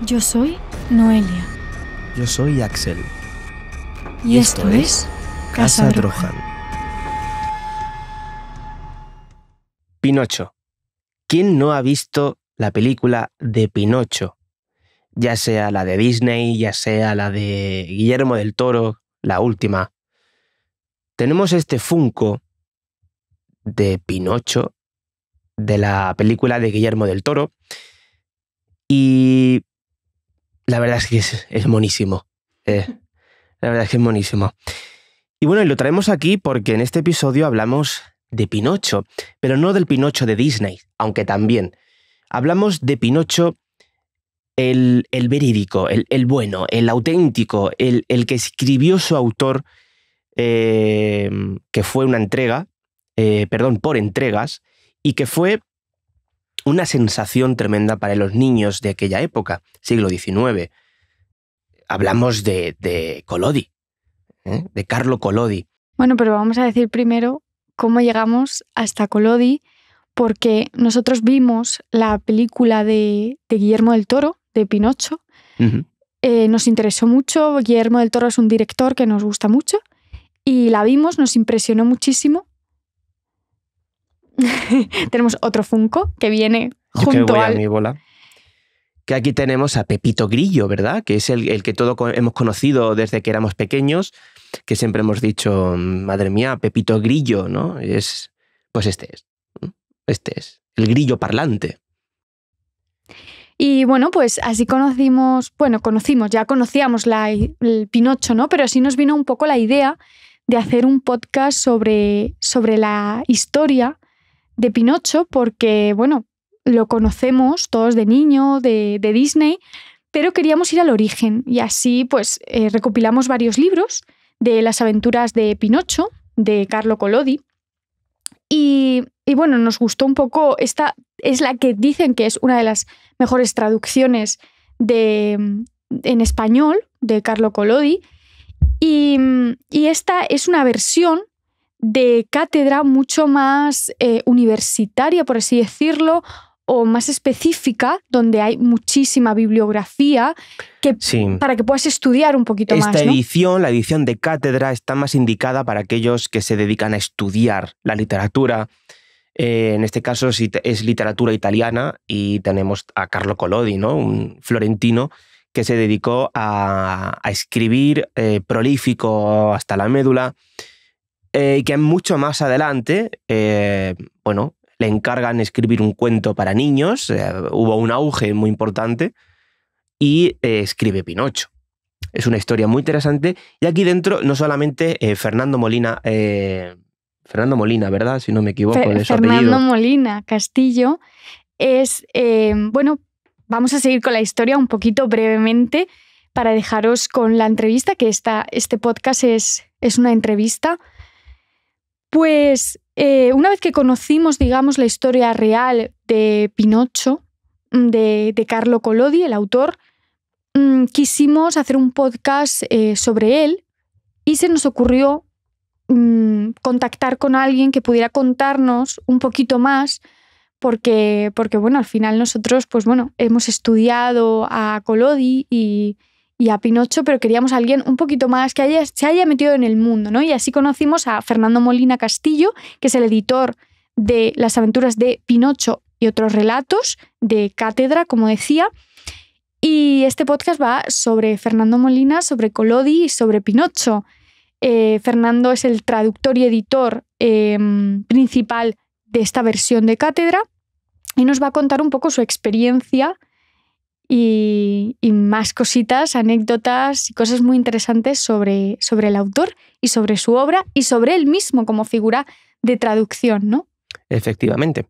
Yo soy Noelia. Yo soy Axel. Y esto es Casa Drohan. Pinocho. ¿Quién no ha visto la película de Pinocho? Ya sea la de Disney, ya sea la de Guillermo del Toro, la última. Tenemos este Funko de Pinocho, de la película de Guillermo del Toro, y la verdad es que es monísimo. La verdad es que es monísimo. Y bueno, y lo traemos aquí porque en este episodio hablamos de Pinocho, pero no del Pinocho de Disney, aunque también. Hablamos de Pinocho el verídico, el bueno, el auténtico, el que escribió su autor, que fue una entrega, por entregas, y que fue una sensación tremenda para los niños de aquella época, siglo XIX. Hablamos de Collodi, de Carlo Collodi. Bueno, pero vamos a decir primero cómo llegamos hasta Collodi, porque nosotros vimos la película de Guillermo del Toro, de Pinocho. Uh-huh. Nos interesó mucho. Guillermo del Toro es un director que nos gusta mucho y la vimos, nos impresionó muchísimo. Tenemos otro Funko que viene junto a mi bola. Que aquí tenemos a Pepito Grillo, ¿verdad? Que es el que todos hemos conocido desde que éramos pequeños, que siempre hemos dicho, madre mía, Pepito Grillo, ¿no? Pues este es, el grillo parlante. Y bueno, pues así conocíamos el Pinocho, ¿no? Pero así nos vino un poco la idea de hacer un podcast sobre la historia de Pinocho, porque, bueno, lo conocemos todos de niño, de Disney, pero queríamos ir al origen y así pues recopilamos varios libros de las aventuras de Pinocho, de Carlo Collodi, y bueno, nos gustó un poco. Esta es la que dicen que es una de las mejores traducciones en español de Carlo Collodi, y esta es una versión de cátedra mucho más universitaria, por así decirlo, o más específica, donde hay muchísima bibliografía para que puedas estudiar un poquito más, ¿no? Esta edición, la edición de cátedra, está más indicada para aquellos que se dedican a estudiar la literatura. En este caso es literatura italiana y tenemos a Carlo Collodi, ¿no? Un florentino que se dedicó a escribir, prolífico hasta la médula, y que mucho más adelante, le encargan escribir un cuento para niños, hubo un auge muy importante, y escribe Pinocho. Es una historia muy interesante, y aquí dentro no solamente Fernando Molina, ¿verdad? Si no me equivoco, de su apellido. Fernando Molina Castillo es, vamos a seguir con la historia un poquito brevemente para dejaros con la entrevista, que este podcast es una entrevista. Pues una vez que conocimos, digamos, la historia real de Pinocho, de Carlo Collodi, el autor, quisimos hacer un podcast sobre él y se nos ocurrió contactar con alguien que pudiera contarnos un poquito más, porque bueno, al final nosotros pues bueno, hemos estudiado a Collodi y a Pinocho, pero queríamos a alguien un poquito más que se haya metido en el mundo, ¿no? Y así conocimos a Fernando Molina Castillo, que es el editor de Las aventuras de Pinocho y otros relatos, de cátedra, como decía. Y este podcast va sobre Fernando Molina, sobre Collodi y sobre Pinocho. Fernando es el traductor y editor principal de esta versión de cátedra y nos va a contar un poco su experiencia y más cositas, anécdotas y cosas muy interesantes sobre el autor y sobre su obra y sobre él mismo como figura de traducción, ¿no? Efectivamente.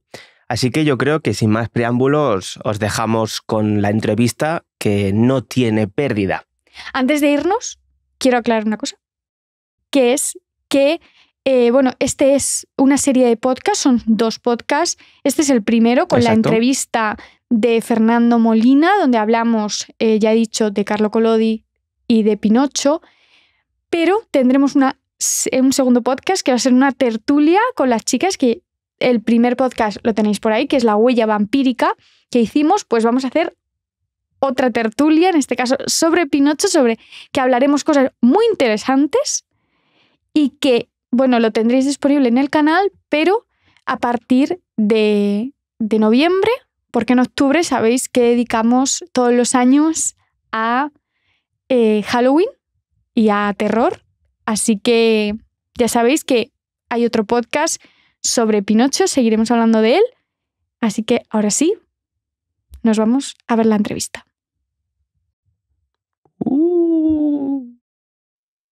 Así que yo creo que sin más preámbulos os dejamos con la entrevista, que no tiene pérdida. Antes de irnos, quiero aclarar una cosa, que es que este es una serie de podcasts, son 2 podcasts. Este es el primero con Exacto. La entrevista de Fernando Molina, donde hablamos, ya he dicho, de Carlo Collodi y de Pinocho, pero tendremos un segundo podcast que va a ser una tertulia con las chicas, que el primer podcast lo tenéis por ahí, que es La huella vampírica que hicimos. Pues vamos a hacer otra tertulia, en este caso sobre Pinocho, sobre que hablaremos cosas muy interesantes y que, bueno, lo tendréis disponible en el canal, pero a partir de noviembre, porque en octubre sabéis que dedicamos todos los años a Halloween y a terror. Así que ya sabéis que hay otro podcast sobre Pinocho, seguiremos hablando de él. Así que ahora sí, nos vamos a ver la entrevista.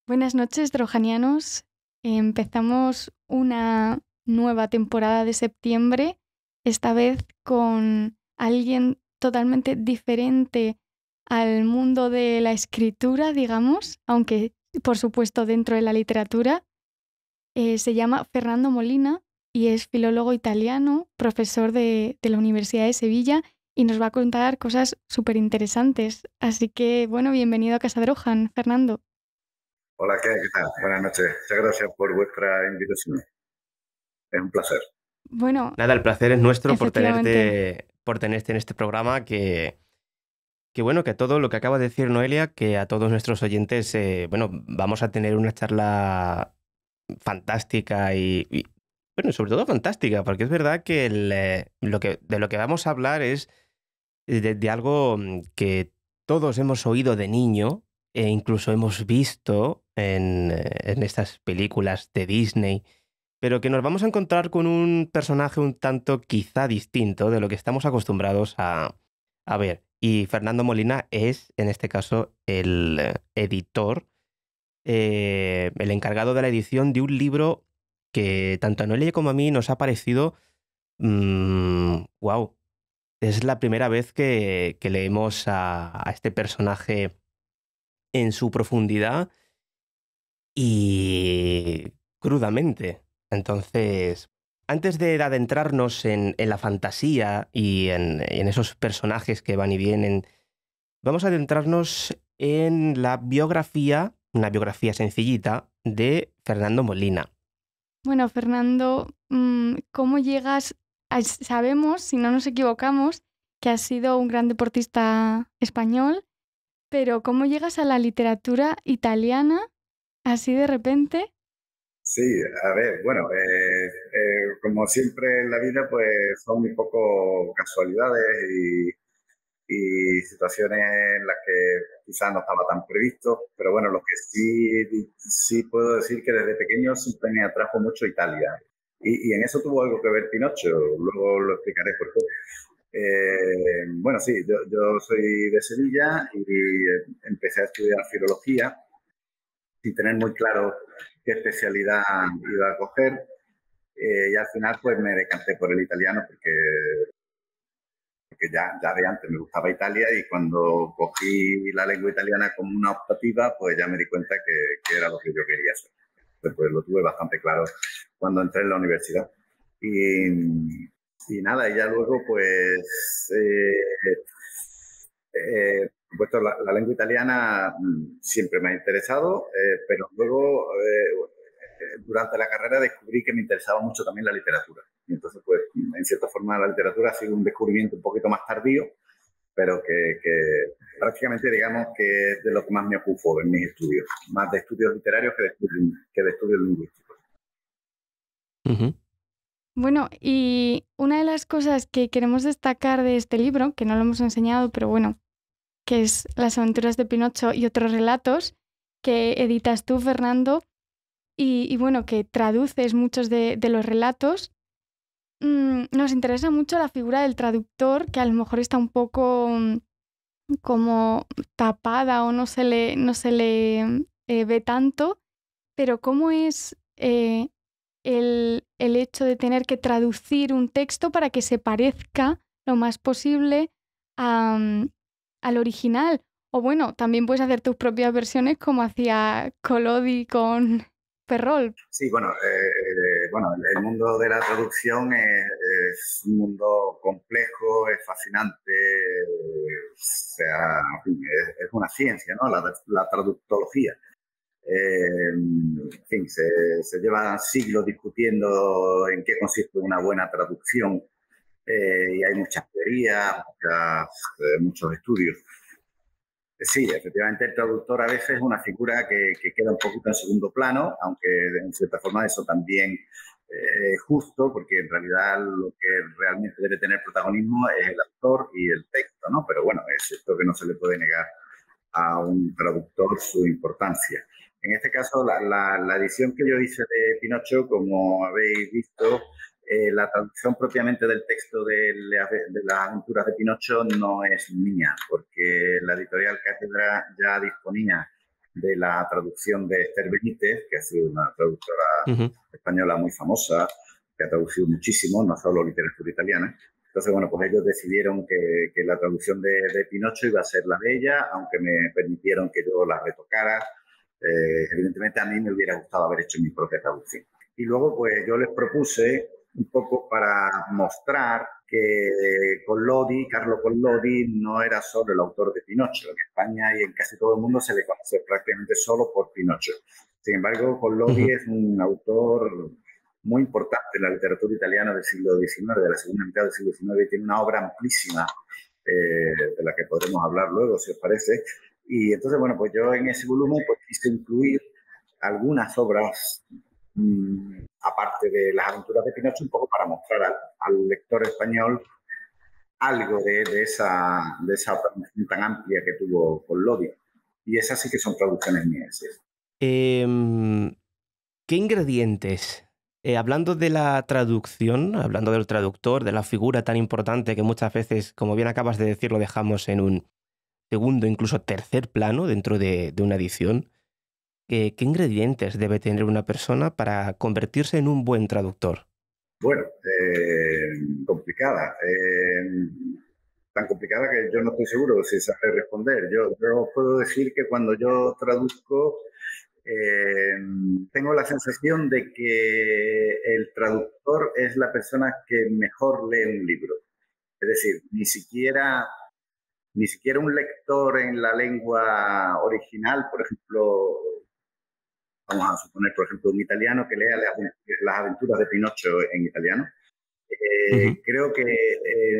Buenas noches, drojanianos. Empezamos una nueva temporada de septiembre, esta vez con alguien totalmente diferente al mundo de la escritura, digamos, aunque por supuesto dentro de la literatura. Se llama Fernando Molina y es filólogo italiano, profesor de la Universidad de Sevilla y nos va a contar cosas súper interesantes. Así que, bueno, bienvenido a Casa Drojan, Fernando. Hola, ¿qué tal? Buenas noches. Muchas gracias por vuestra invitación. Es un placer. Bueno, nada, el placer es nuestro por tenerte en este programa que bueno, que todo lo que acaba de decir Noelia, que a todos nuestros oyentes, bueno, vamos a tener una charla fantástica y bueno, sobre todo fantástica, porque es verdad que de lo que vamos a hablar es de algo que todos hemos oído de niño e incluso hemos visto en estas películas de Disney, pero que nos vamos a encontrar con un personaje un tanto quizá distinto de lo que estamos acostumbrados a ver. Y Fernando Molina es, en este caso, el editor, el encargado de la edición de un libro que tanto a Noelia como a mí nos ha parecido wow. Es la primera vez que leemos a este personaje en su profundidad y crudamente. Entonces, antes de adentrarnos en la fantasía y en esos personajes que van y vienen, vamos a adentrarnos en la biografía, una biografía sencillita, de Fernando Molina. Bueno, Fernando, ¿cómo llegas? Sabemos, si no nos equivocamos, que has sido un gran deportista español, pero ¿cómo llegas a la literatura italiana así de repente? Sí, a ver, bueno, como siempre en la vida, pues son un poco casualidades y situaciones en las que quizás no estaba tan previsto, pero bueno, lo que sí puedo decir que desde pequeño siempre me atrajo mucho Italia. Y en eso tuvo algo que ver Pinocho, luego lo explicaré por qué. Bueno, sí, yo soy de Sevilla y empecé a estudiar filología sin tener muy claro qué especialidad iba a coger. Y al final pues me decanté por el italiano porque ya de antes me gustaba Italia y cuando cogí la lengua italiana como una optativa, pues ya me di cuenta que era lo que yo quería hacer. Pues lo tuve bastante claro cuando entré en la universidad. Y nada, y ya luego pues puesto la lengua italiana siempre me ha interesado, pero luego durante la carrera descubrí que me interesaba mucho también la literatura. Y entonces, pues, en cierta forma, la literatura ha sido un descubrimiento un poquito más tardío, pero que prácticamente, digamos, que es de lo que más me ocupo en mis estudios. Más de estudios literarios que de estudios lingüísticos. Uh-huh. Bueno, y una de las cosas que queremos destacar de este libro, que no lo hemos enseñado, pero bueno, que es Las aventuras de Pinocho y otros relatos, que editas tú, Fernando, y bueno, que traduces muchos de los relatos. Nos interesa mucho la figura del traductor, que a lo mejor está un poco como tapada o no se le ve tanto, pero ¿cómo es el hecho de tener que traducir un texto para que se parezca lo más posible al original? O bueno, también puedes hacer tus propias versiones como hacía Collodi con Perrol. Sí, bueno, el mundo de la traducción es un mundo complejo, es fascinante, o sea, es una ciencia, ¿no? La traductología. En fin, se lleva siglos discutiendo en qué consiste una buena traducción y hay muchas teorías, muchos estudios. Sí, efectivamente el traductor a veces es una figura que queda un poquito en segundo plano, aunque en cierta forma eso también es justo, porque en realidad lo que realmente debe tener protagonismo es el autor y el texto, ¿no? Pero bueno, es cierto que no se le puede negar a un traductor su importancia. En este caso, la edición que yo hice de Pinocho, como habéis visto, la traducción propiamente del texto de las aventuras de Pinocho no es mía, porque la editorial Cátedra ya disponía de la traducción de Esther Benítez, que ha sido una traductora española muy famosa, que ha traducido muchísimo, no solo literatura italiana. Entonces, bueno, pues ellos decidieron que la traducción de Pinocho iba a ser la de ella, aunque me permitieron que yo la retocara. Evidentemente a mí me hubiera gustado haber hecho mi propia traducción. Y luego, pues yo les propuse un poco para mostrar que Carlo Collodi no era solo el autor de Pinocho. En España y en casi todo el mundo se le conoce prácticamente solo por Pinocho. Sin embargo, Collodi es un autor muy importante en la literatura italiana del siglo XIX, de la segunda mitad del siglo XIX, y tiene una obra amplísima de la que podremos hablar luego, si os parece. Y entonces, bueno, pues yo en ese volumen pues quise incluir algunas obras aparte de las aventuras de Pinocho, un poco para mostrar al lector español algo de esa traducción tan amplia que tuvo Collodi. Y esas sí que son traducciones mías. ¿Qué ingredientes? Hablando de la traducción, hablando del traductor, de la figura tan importante que muchas veces, como bien acabas de decir, lo dejamos en un segundo, incluso tercer plano dentro de una edición, ¿qué ingredientes debe tener una persona para convertirse en un buen traductor? Bueno, complicada. Tan complicada que yo no estoy seguro si sabré responder. Yo puedo decir que cuando yo traduzco, tengo la sensación de que el traductor es la persona que mejor lee un libro. Es decir, ni siquiera un lector en la lengua original, por ejemplo, vamos a suponer, por ejemplo, un italiano que lea las aventuras de Pinocho en italiano, creo que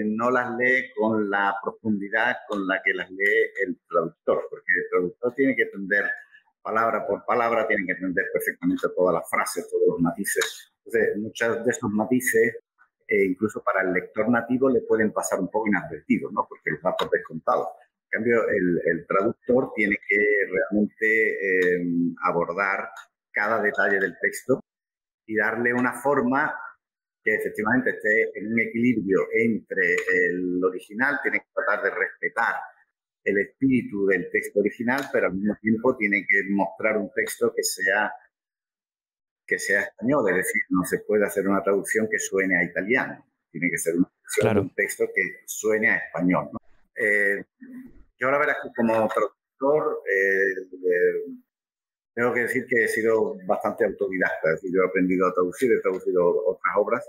no las lee con la profundidad con la que las lee el traductor, porque el traductor tiene que entender palabra por palabra, tiene que entender perfectamente todas las frases, todos los matices. Entonces, muchos de esos matices, incluso para el lector nativo, le pueden pasar un poco inadvertidos, ¿no? Porque los da por descontado. En cambio, el traductor tiene que realmente abordar cada detalle del texto y darle una forma que efectivamente esté en un equilibrio entre el original, tiene que tratar de respetar el espíritu del texto original, pero al mismo tiempo tiene que mostrar un texto que sea español, es decir, no se puede hacer una traducción que suene a italiano, tiene que ser una traducción de un texto que suene a español, ¿no? Yo la verdad es que como traductor tengo que decir que he sido bastante autodidacta, es decir, yo he aprendido a traducir, he traducido otras obras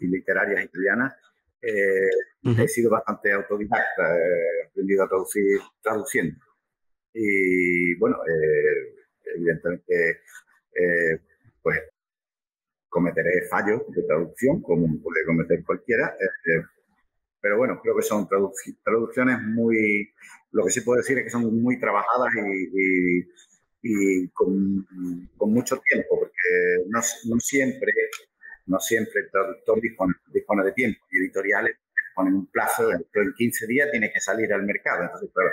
literarias italianas. He sido bastante autodidacta, he aprendido a traducir traduciendo. Y bueno, evidentemente, pues cometeré fallos de traducción, como puede cometer cualquiera. Pero bueno, creo que son traducciones lo que sí puedo decir es que son muy trabajadas y con mucho tiempo, porque no siempre el traductor dispone de tiempo. Y editoriales ponen un plazo, dentro de 15 días tiene que salir al mercado. Entonces, claro,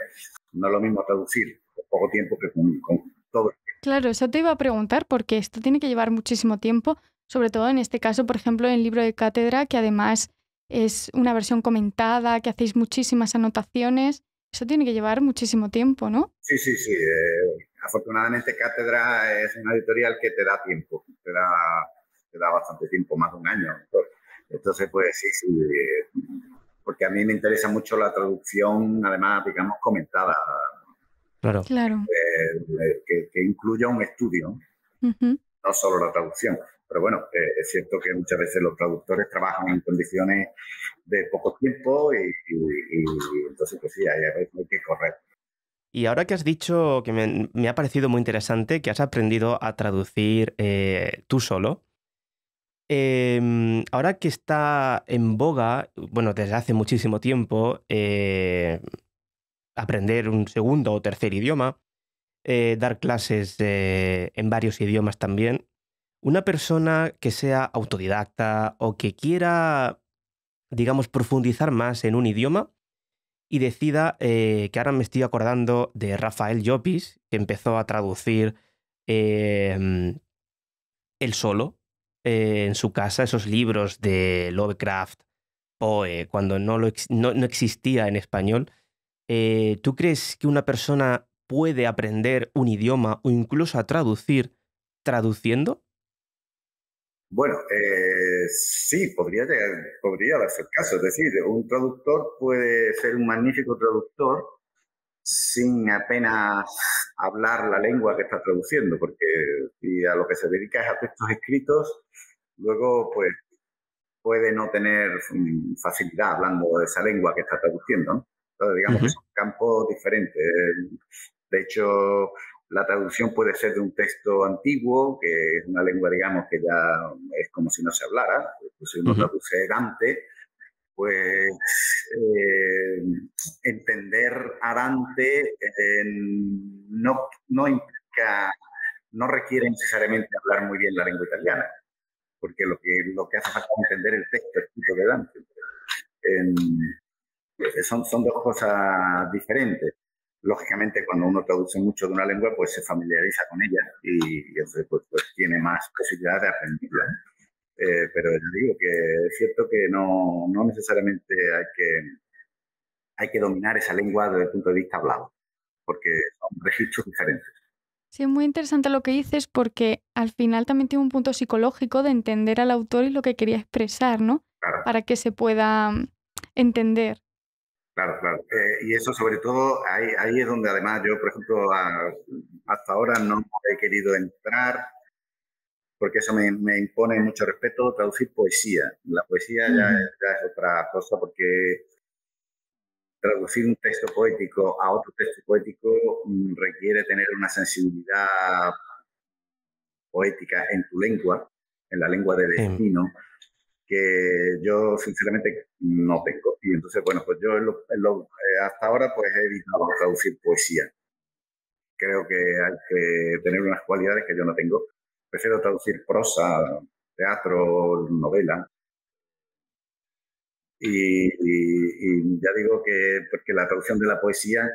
no es lo mismo traducir con poco tiempo que con todo el tiempo. Claro, eso te iba a preguntar, porque esto tiene que llevar muchísimo tiempo, sobre todo en este caso, por ejemplo, en el libro de Cátedra, que además es una versión comentada, que hacéis muchísimas anotaciones. Eso tiene que llevar muchísimo tiempo, ¿no? Sí. Afortunadamente, Cátedra es una editorial que te da tiempo, te da bastante tiempo, más de un año. Entonces, pues sí, porque a mí me interesa mucho la traducción, además, digamos, comentada. Claro. Que incluya un estudio, no solo la traducción. Pero bueno, es cierto que muchas veces los traductores trabajan en condiciones de poco tiempo y entonces, pues sí, hay que correr. Y ahora que has dicho, que me ha parecido muy interesante, que has aprendido a traducir tú solo, ahora que está en boga, bueno, desde hace muchísimo tiempo, aprender un segundo o tercer idioma, dar clases en varios idiomas también. Una persona que sea autodidacta o que quiera, digamos, profundizar más en un idioma y decida, que ahora me estoy acordando de Rafael Llopis, que empezó a traducir él solo en su casa esos libros de Lovecraft, Poe, cuando no existía en español. ¿Tú crees que una persona puede aprender un idioma o incluso a traducir traduciendo? Bueno, sí, podría darse el caso. Es decir, un traductor puede ser un magnífico traductor sin apenas hablar la lengua que está traduciendo, porque si a lo que se dedica es a textos escritos, luego pues puede no tener facilidad hablando de esa lengua que está traduciendo, ¿no? Entonces, digamos que Ujú. son campos diferentes. De hecho, la traducción puede ser de un texto antiguo, que es una lengua, digamos, que ya es como si no se hablara. Pues si uno Ujú. traduce Dante, pues entender a Dante no implica, no requiere necesariamente hablar muy bien la lengua italiana, porque lo que hace falta es entender el texto escrito de Dante. Son dos cosas diferentes. Lógicamente, cuando uno traduce mucho de una lengua, pues se familiariza con ella y entonces pues tiene más posibilidad de aprenderla. Pero yo digo que es cierto que no necesariamente hay que dominar esa lengua desde el punto de vista hablado, porque son registros diferentes. Sí, es muy interesante lo que dices porque al final también tiene un punto psicológico de entender al autor y lo que quería expresar, ¿no? Claro, Para que se pueda entender. claro. Y eso sobre todo, ahí es donde además yo, por ejemplo, hasta ahora no he querido entrar porque eso me impone mucho respeto, traducir poesía. La poesía Ujú. ya es otra cosa porque traducir un texto poético a otro texto poético requiere tener una sensibilidad poética en tu lengua, en la lengua de Sí. destino, que yo sinceramente no tengo. Y entonces, bueno, pues yo hasta ahora pues he evitado traducir poesía. Creo que hay que tener unas cualidades que yo no tengo. Prefiero traducir prosa, teatro, novela. Y ya digo que porque la traducción de la poesía,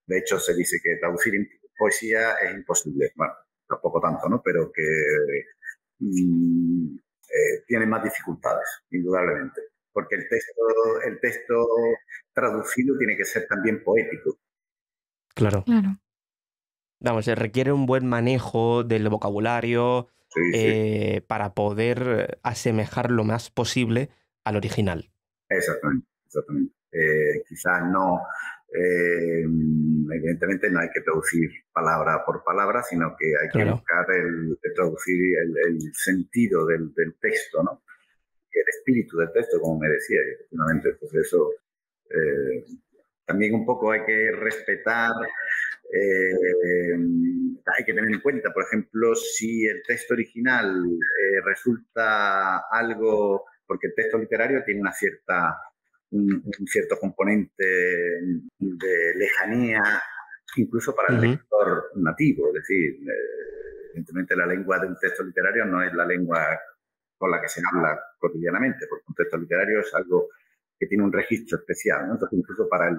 de hecho se dice que traducir poesía es imposible. Bueno, tampoco tanto, ¿no? Pero que mm, tiene más dificultades, indudablemente. Porque el texto traducido tiene que ser también poético. Claro. Claro. Vamos, se requiere un buen manejo del vocabulario Sí, sí. para poder asemejar lo más posible al original. Exactamente. Quizás no, evidentemente no hay que traducir palabra por palabra, sino que hay que Claro. buscar traducir el sentido del texto, ¿no? El espíritu del texto, como me decía, y efectivamente, pues eso eh, también un poco hay que respetar, hay que tener en cuenta, por ejemplo, si el texto original resulta algo, porque el texto literario tiene un cierto componente de lejanía, incluso para el Ujú. lector nativo, es decir, evidentemente la lengua de un texto literario no es la lengua con la que se habla cotidianamente, porque un texto literario es algo que tiene un registro especial, ¿no? Entonces, incluso para el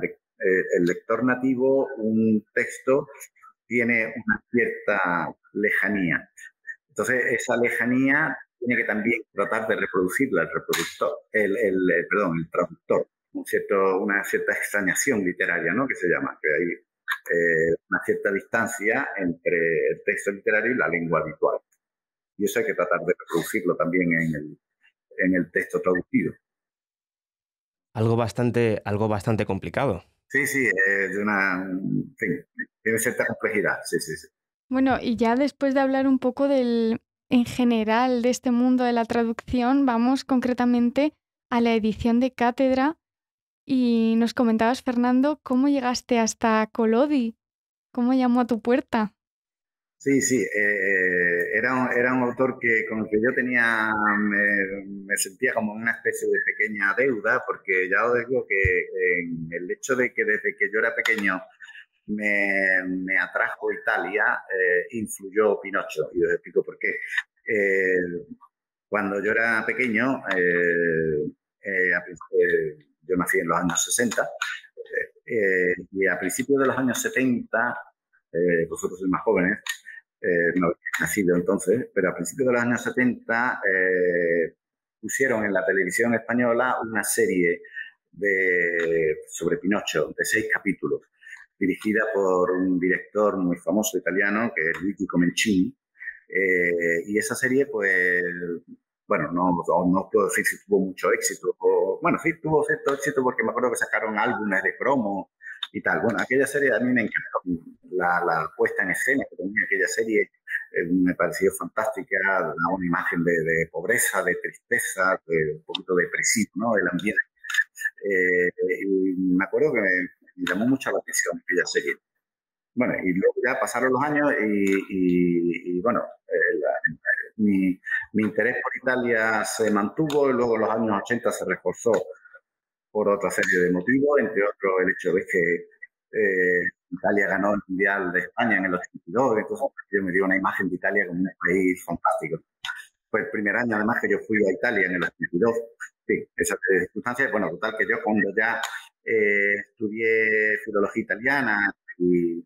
lector nativo, un texto tiene una cierta lejanía. Entonces, esa lejanía tiene que también tratar de reproducirla el reproductor, perdón, el traductor, una cierta extrañación literaria, ¿no? Que se llama, que hay una cierta distancia entre el texto literario y la lengua habitual. Y eso hay que tratar de reproducirlo también en el texto traducido. Algo bastante complicado. Sí, en fin, tiene cierta complejidad, sí. Bueno, y ya después de hablar un poco en general de este mundo de la traducción, vamos concretamente a la edición de cátedra y nos comentabas, Fernando, cómo llegaste hasta Colodi, cómo llamó a tu puerta. Sí, era un autor con el que yo me sentía como una especie de pequeña deuda, porque ya os digo que en el hecho de que desde que yo era pequeño me atrajo Italia, influyó Pinocho, y os explico por qué. Cuando yo era pequeño, yo nací en los años 60, y a principios de los años 70, vosotros sois más jóvenes, no habéis nacido entonces, pero a principios de los años 70 pusieron en la televisión española una serie sobre Pinocho, de 6 capítulos, dirigida por un director muy famoso italiano, que es Luigi Comencini, y esa serie, pues, bueno, no puedo decir si tuvo mucho éxito, bueno, sí tuvo cierto éxito porque me acuerdo que sacaron álbumes de cromo y tal. Bueno, aquella serie a mí me encantó, la puesta en escena que tenía aquella serie me pareció fantástica, daba una imagen de pobreza, de tristeza, de un poquito depresivo, ¿no? El ambiente. Y me acuerdo que me llamó mucho la atención aquella serie. Bueno, y luego ya pasaron los años y bueno, mi interés por Italia se mantuvo y luego en los años 80 se reforzó por otra serie de motivos, entre otros el hecho de que Italia ganó el Mundial de España en el 82, entonces yo me dio una imagen de Italia como un país fantástico. Fue el primer año además que yo fui a Italia en el 82. Sí, esas circunstancias, bueno, total que yo cuando ya estudié filología italiana y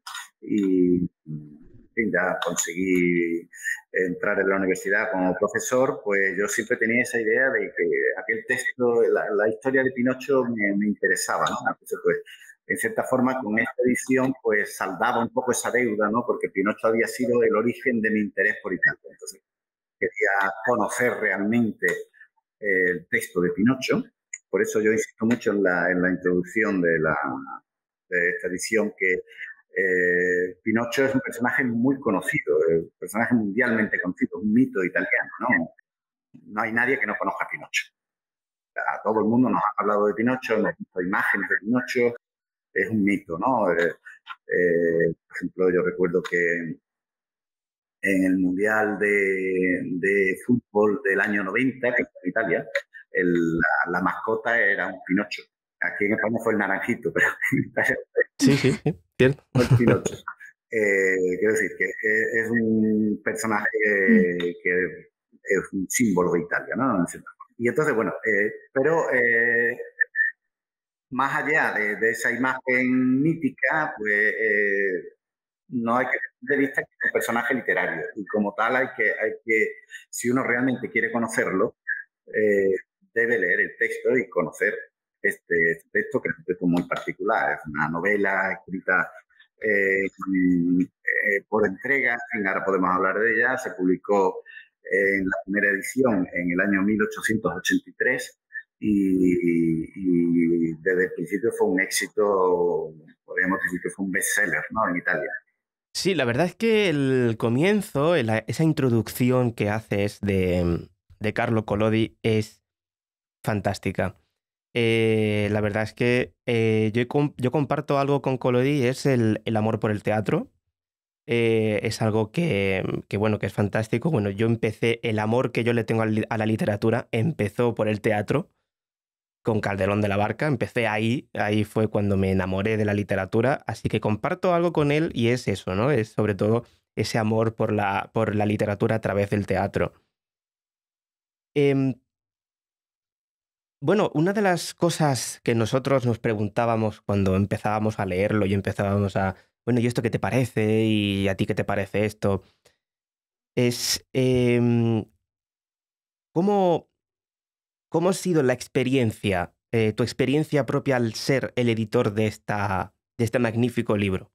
ya conseguí entrar en la universidad como profesor, pues yo siempre tenía esa idea de que aquel texto, la historia de Pinocho me interesaba, ¿no? Entonces, pues, en cierta forma, con esta edición, pues saldaba un poco esa deuda, ¿no? Porque Pinocho había sido el origen de mi interés por Italia. Entonces, quería conocer realmente el texto de Pinocho. Por eso yo insisto mucho en la introducción de esta edición, que Pinocho es un personaje muy conocido, un personaje mundialmente conocido, un mito italiano, ¿no? No hay nadie que no conozca a Pinocho. A todo el mundo nos ha hablado de Pinocho, hemos visto imágenes de Pinocho, es un mito, ¿no? Por ejemplo, yo recuerdo que en el Mundial de Fútbol del año 90, que fue en Italia, la mascota era un Pinocho. Aquí en España fue el naranjito, pero en Italia sí, cierto. Fue el Pinocho. Quiero decir que es un personaje que es un símbolo de Italia, ¿no? Y entonces, bueno, pero más allá de esa imagen mítica, pues no hay que tener de vista que es un personaje literario, y como tal hay que si uno realmente quiere conocerlo, debe leer el texto y conocer este texto, que es un texto muy particular, es una novela escrita por entrega, ahora podemos hablar de ella, se publicó en la primera edición en el año 1883 y desde el principio fue un éxito, podríamos decir que fue un bestseller, ¿no? En Italia. Sí, la verdad es que el comienzo, esa introducción que haces de Carlo Collodi es fantástica. La verdad es que yo comparto algo con Collodi, es el amor por el teatro. Es algo bueno, que es fantástico. Bueno, el amor que yo le tengo a la literatura empezó por el teatro, con Calderón de la Barca. Empecé ahí fue cuando me enamoré de la literatura, así que comparto algo con él y es eso, ¿no? Es sobre todo ese amor por la literatura a través del teatro. Bueno, una de las cosas que nosotros nos preguntábamos cuando empezábamos a leerlo y empezábamos bueno, ¿y esto qué te parece? ¿Y a ti qué te parece esto? Es ¿cómo ha sido la experiencia, tu experiencia propia al ser el editor de este magnífico libro?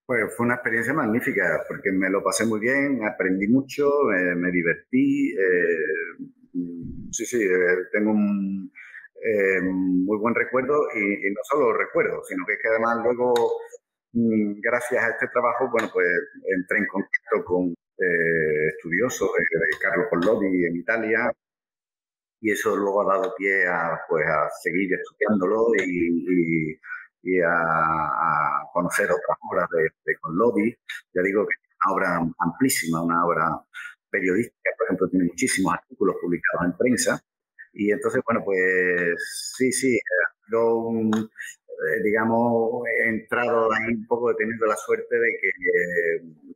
Pues fue una experiencia magnífica, porque me lo pasé muy bien, aprendí mucho, me divertí. Sí, tengo un muy buen recuerdo, y no solo recuerdo, sino que además luego, gracias a este trabajo, bueno, pues entré en contacto con estudiosos de Carlo Collodi en Italia, y eso luego ha dado pie pues, a seguir estudiándolo y a conocer otras obras de Collodi. Ya digo que una obra amplísima, una obra periodística, por ejemplo, tiene muchísimos artículos publicados en prensa. Y entonces, bueno, pues sí, digamos, he entrado ahí un poco teniendo la suerte de que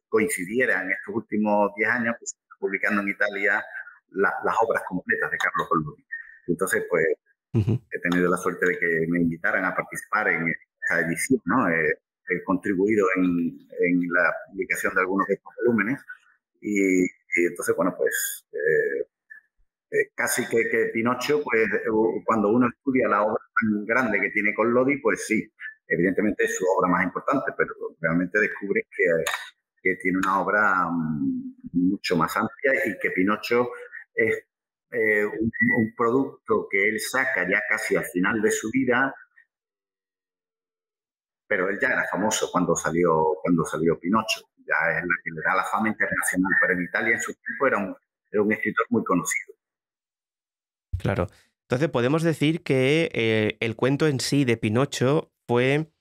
coincidiera en estos últimos 10 años pues, publicando en Italia las obras completas de Carlo Collodi. Entonces, pues, he tenido la suerte de que me invitaran a participar en esta edición, ¿no? He contribuido en la publicación de algunos de estos volúmenes y entonces, bueno, pues casi que Pinocho, pues cuando uno estudia la obra tan grande que tiene Collodi, pues sí, evidentemente es su obra más importante, pero realmente descubres que tiene una obra mucho más amplia y que Pinocho es un producto que él saca ya casi al final de su vida, pero él ya era famoso cuando salió Pinocho, ya es la que le da la fama internacional, pero en Italia en su tiempo era un escritor muy conocido. Claro. Entonces podemos decir que el cuento en sí de Pinocho fue,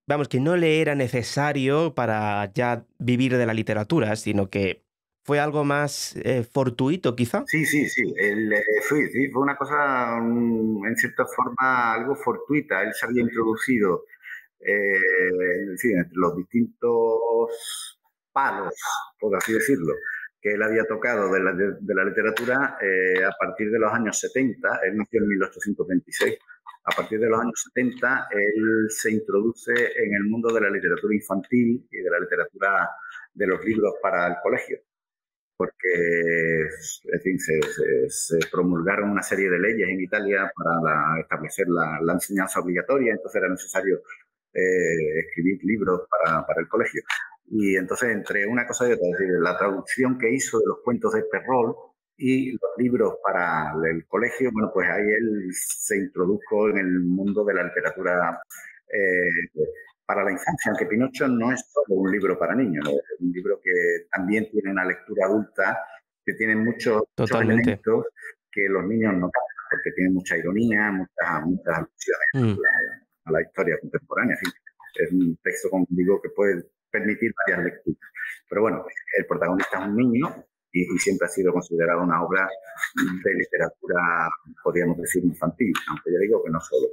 vamos, que no le era necesario para ya vivir de la literatura, sino que fue algo más fortuito, quizá. Sí, fue una cosa, en cierta forma, algo fortuita. Él se había introducido entre los distintos palos, por así decirlo, que él había tocado de la literatura a partir de los años 70. Él nació en 1826. A partir de los años 70, él se introduce en el mundo de la literatura infantil y de la literatura de los libros para el colegio, porque en fin, se promulgaron una serie de leyes en Italia para establecer la enseñanza obligatoria, entonces era necesario escribir libros para el colegio. Y entonces, entre una cosa y otra, es decir, la traducción que hizo de los cuentos de Perrault y los libros para el colegio, bueno, pues ahí él se introdujo en el mundo de la literatura para la infancia, aunque Pinocho no es solo un libro para niños, ¿no? Es un libro que también tiene una lectura adulta, que tiene muchos elementos que los niños no captan, porque tiene mucha ironía, muchas alusiones a la historia contemporánea. En fin, es un texto, como digo, que puede permitir varias lecturas. Pero bueno, el protagonista es un niño y siempre ha sido considerado una obra de literatura, podríamos decir, infantil, aunque ya digo que no solo.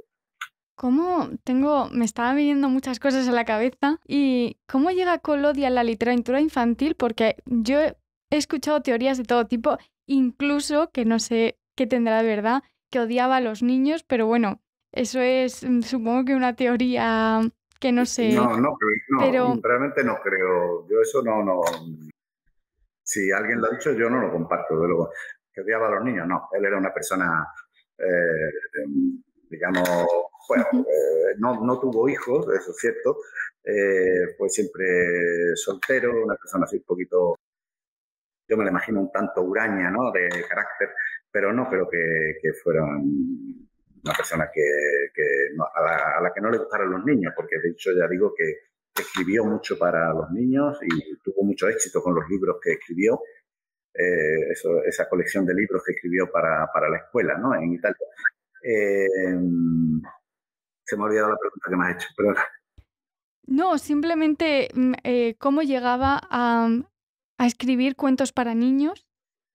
Me estaban viniendo muchas cosas a la cabeza. ¿Y cómo llega Collodi a la literatura infantil? Porque yo he escuchado teorías de todo tipo, incluso, que no sé qué tendrá de verdad, que odiaba a los niños, pero bueno, eso es, supongo que una teoría que no sé. No, pero realmente no creo. Yo eso no. Si alguien lo ha dicho, yo no lo comparto. De luego, que odiaba a los niños, no. Él era una persona, digamos, bueno, no tuvo hijos, eso es cierto. Fue siempre soltero, una persona así un poquito, yo me la imagino un tanto huraña, ¿no? De carácter, pero no creo que fuera una persona a la que no le gustaran los niños, porque de hecho ya digo que escribió mucho para los niños y tuvo mucho éxito con los libros que escribió, esa colección de libros que escribió para la escuela, ¿no? En Italia. Se me ha olvidado la pregunta que me has hecho, pero... No, simplemente cómo llegaba a escribir cuentos para niños,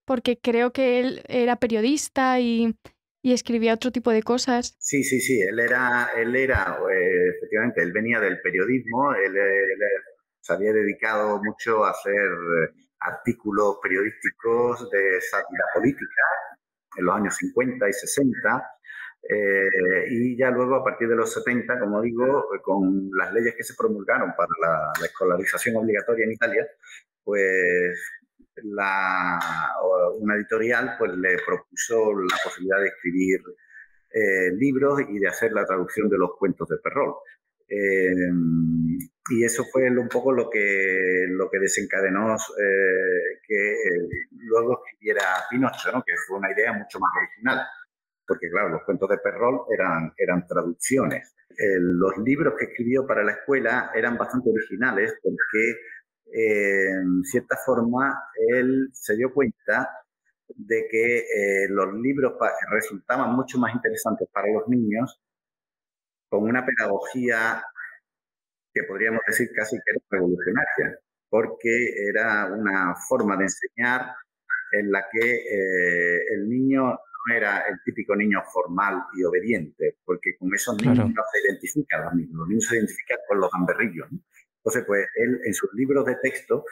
porque creo que él era periodista y escribía otro tipo de cosas. Sí, él era efectivamente, él venía del periodismo, él se había dedicado mucho a hacer artículos periodísticos de sátira política en los años 50 y 60, y ya luego a partir de los 70, como digo, con las leyes que se promulgaron para la escolarización obligatoria en Italia, pues una editorial pues le propuso la posibilidad de escribir libros y de hacer la traducción de los cuentos de Perrault. Y eso fue un poco lo que desencadenó que luego escribiera Pinocho, ¿no? Que fue una idea mucho más original, porque claro, los cuentos de Perrault eran traducciones. Los libros que escribió para la escuela eran bastante originales porque en cierta forma él se dio cuenta de que los libros resultaban mucho más interesantes para los niños con una pedagogía que podríamos decir casi que era revolucionaria, porque era una forma de enseñar en la que el niño no era el típico niño formal y obediente, porque con esos niños Claro. no se identifican los niños se identifican con los gamberrillos, ¿no? Entonces, pues él en sus libros de texto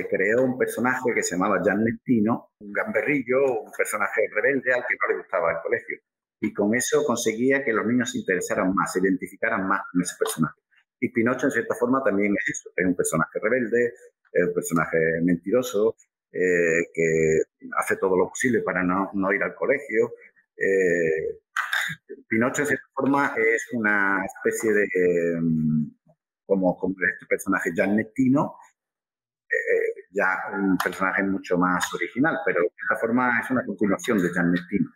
creó un personaje que se llamaba Giannettino, un gamberrillo, un personaje rebelde al que no le gustaba el colegio. Y con eso conseguía que los niños se interesaran más, se identificaran más con ese personaje. Y Pinocho, en cierta forma, también es eso. Es un personaje rebelde, es un personaje mentiroso, que hace todo lo posible para no ir al colegio. Pinocho, en cierta forma, es una especie de, como este personaje Giannettino, ya un personaje mucho más original, pero de esta forma es una continuación de Giannettino.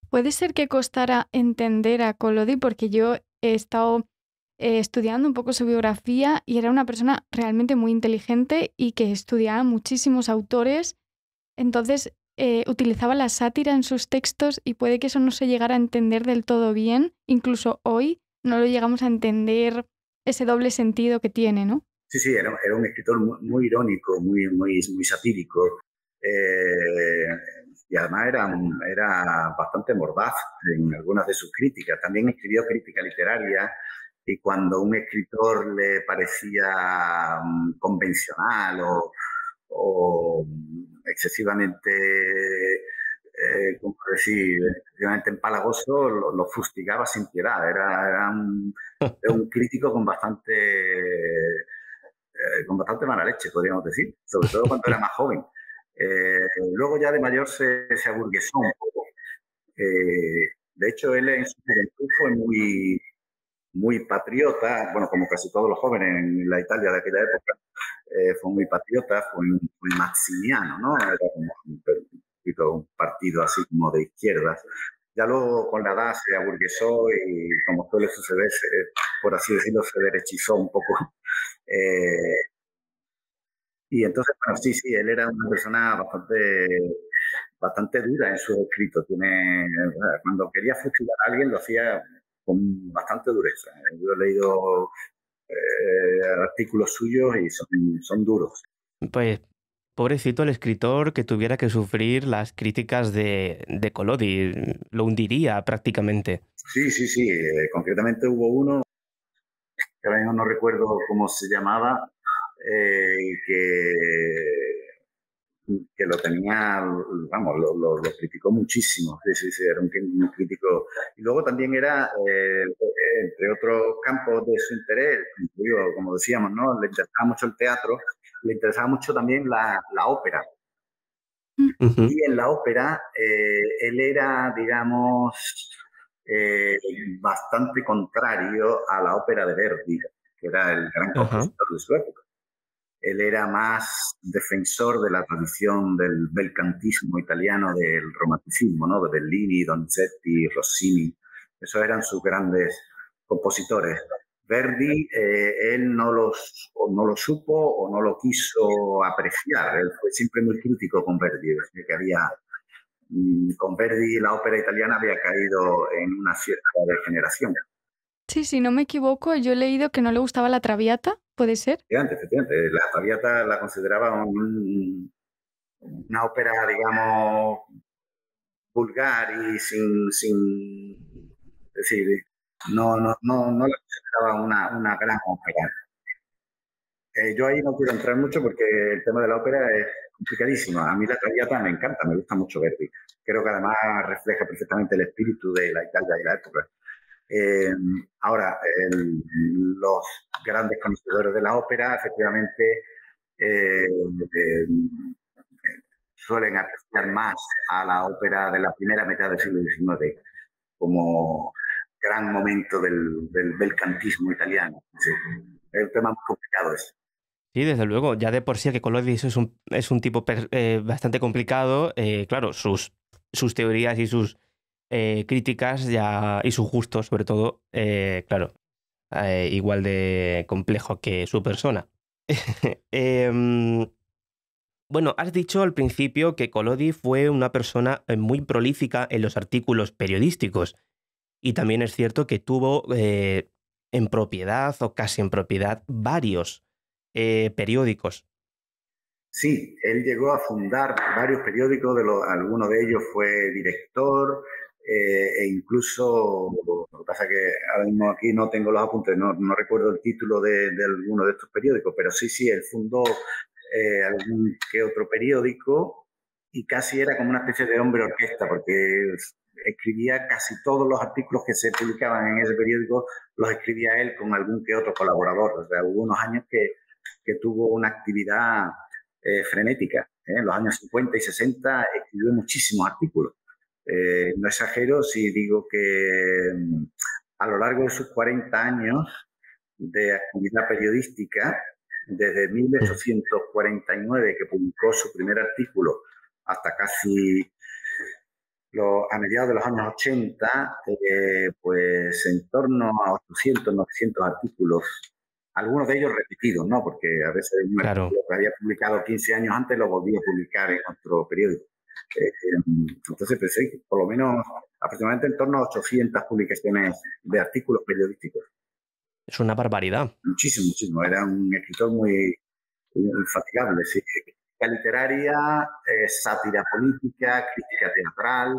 Puede ser que costara entender a Collodi porque yo he estado estudiando un poco su biografía y era una persona realmente muy inteligente y que estudiaba muchísimos autores. Entonces utilizaba la sátira en sus textos y puede que eso no se llegara a entender del todo bien. Incluso hoy no lo llegamos a entender ese doble sentido que tiene, ¿no? Sí, era un escritor muy irónico, muy satírico. Y además era bastante mordaz en algunas de sus críticas. También escribió crítica literaria y cuando un escritor le parecía convencional o excesivamente, ¿cómo decir?, excesivamente empalagoso, lo fustigaba sin piedad. Era un crítico con bastante mala leche, podríamos decir, sobre todo cuando era más joven. Luego ya de mayor se aburguesó un poco. De hecho, él en su juventud fue muy patriota, bueno, como casi todos los jóvenes en la Italia de aquella época, fue muy patriota, fue muy maximiano, ¿no? Era como un partido así como de izquierdas. Ya luego con la edad se aburguesó y, como suele suceder, por así decirlo, se derechizó un poco. Y entonces, bueno, sí, él era una persona bastante dura en sus escritos. Cuando quería fustigar a alguien lo hacía con bastante dureza. Yo he leído artículos suyos y son duros. Pues pobrecito el escritor que tuviera que sufrir las críticas de Collodi, lo hundiría prácticamente. Sí. Concretamente hubo uno, que ahora mismo no recuerdo cómo se llamaba, que lo tenía, vamos, lo criticó muchísimo. Sí, era un crítico. Y luego también era, entre otros campos de su interés, como decíamos, ¿no? Le interesaba mucho el teatro, le interesaba mucho también la ópera. Uh-huh. Y en la ópera, él era, digamos, bastante contrario a la ópera de Verdi, que era el gran compositor de su época. Él era más defensor de la tradición del bel cantismo italiano, del romanticismo, ¿no? De Bellini, Donizetti, Rossini. Esos eran sus grandes compositores. Verdi, él no lo supo o no lo quiso apreciar. Él fue siempre muy crítico con Verdi. Con Verdi la ópera italiana había caído en una cierta degeneración. Sí, si no me equivoco, yo he leído que no le gustaba la Traviata, ¿puede ser? Efectivamente. La Traviata la consideraba una ópera, digamos, vulgar y sin decir, no la consideraba una gran ópera. Yo ahí no quiero entrar mucho porque el tema de la ópera es complicadísimo. A mí la Traviata me encanta, me gusta mucho Verdi. Creo que además refleja perfectamente el espíritu de la Italia y la época. Ahora, los grandes conocedores de la ópera, efectivamente, suelen apreciar más a la ópera de la primera mitad del siglo XIX como gran momento del cantismo italiano. Sí. Es un tema muy complicado ese. Sí, desde luego. Ya de por sí que Collodi es un tipo bastante complicado. Claro, sus teorías y sus críticas y sus gustos, sobre todo, claro, igual de complejo que su persona. Bueno, has dicho al principio que Collodi fue una persona muy prolífica en los artículos periodísticos y también es cierto que tuvo en propiedad o casi en propiedad varios periódicos. Sí, él llegó a fundar varios periódicos, alguno de ellos fue director, e incluso, lo que pasa es que ahora mismo aquí no tengo los apuntes, no recuerdo el título de alguno de estos periódicos, pero sí, él fundó algún que otro periódico y casi era como una especie de hombre orquesta, porque escribía casi todos los artículos que se publicaban en ese periódico, los escribía él con algún que otro colaborador. O sea, hubo unos años que tuvo una actividad frenética. En los años 50 y 60 escribió muchísimos artículos. No exagero si digo que a lo largo de sus 40 años de actividad periodística, desde 1849, que publicó su primer artículo, hasta casi a mediados de los años 80, pues en torno a 800, 900 artículos, algunos de ellos repetidos, ¿no? Porque a veces un artículo que había publicado 15 años antes lo volvía a publicar en otro periódico. Entonces pensé por lo menos aproximadamente en torno a 800 publicaciones de artículos periodísticos. Es una barbaridad. Muchísimo. Era un escritor muy infatigable, sí. Crítica literaria, sátira política, crítica teatral,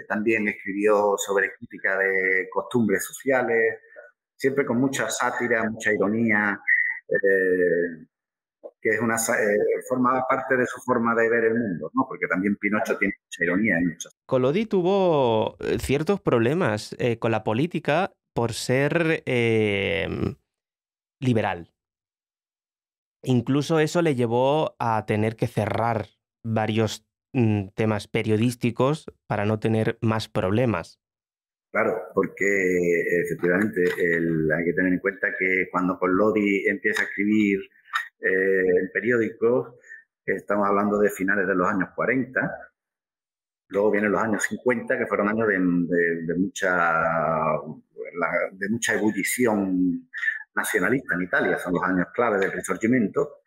también escribió sobre crítica de costumbres sociales, siempre con mucha sátira, mucha ironía, que es formaba parte de su forma de ver el mundo, ¿no? Porque también Pinocho tiene mucha ironía y muchas. Collodi tuvo ciertos problemas con la política por ser liberal. Incluso eso le llevó a tener que cerrar varios temas periodísticos para no tener más problemas. Claro, porque efectivamente hay que tener en cuenta que cuando Collodi empieza a escribir en periódicos, estamos hablando de finales de los años 40, luego vienen los años 50, que fueron años de mucha ebullición nacionalista en Italia, son los años clave del Risorgimento,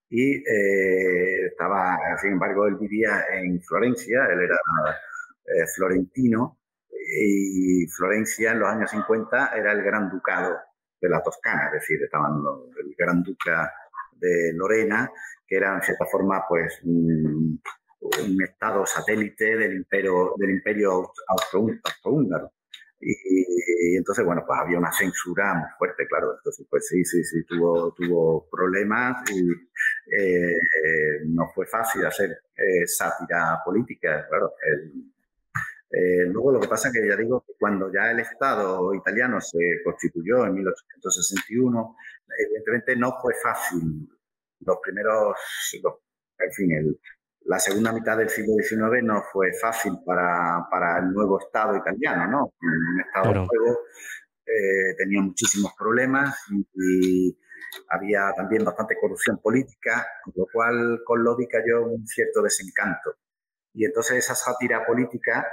y sin embargo, él vivía en Florencia, él era florentino, y Florencia en los años 50 era el Gran Ducado de la Toscana, es decir, estaban el Gran Duca de Lorena, que era en cierta forma pues un estado satélite del imperio austrohúngaro. Y entonces, bueno, pues había una censura muy fuerte, claro. Entonces, pues sí, tuvo problemas y no fue fácil hacer sátira política, claro. Luego lo que pasa es que ya digo que cuando ya el Estado italiano se constituyó en 1861, evidentemente no fue fácil la segunda mitad del siglo XIX no fue fácil para el nuevo Estado italiano, ¿no? Un Estado nuevo tenía muchísimos problemas y había también bastante corrupción política, con lo cual Collodi cayó un cierto desencanto. Y entonces esa sátira política,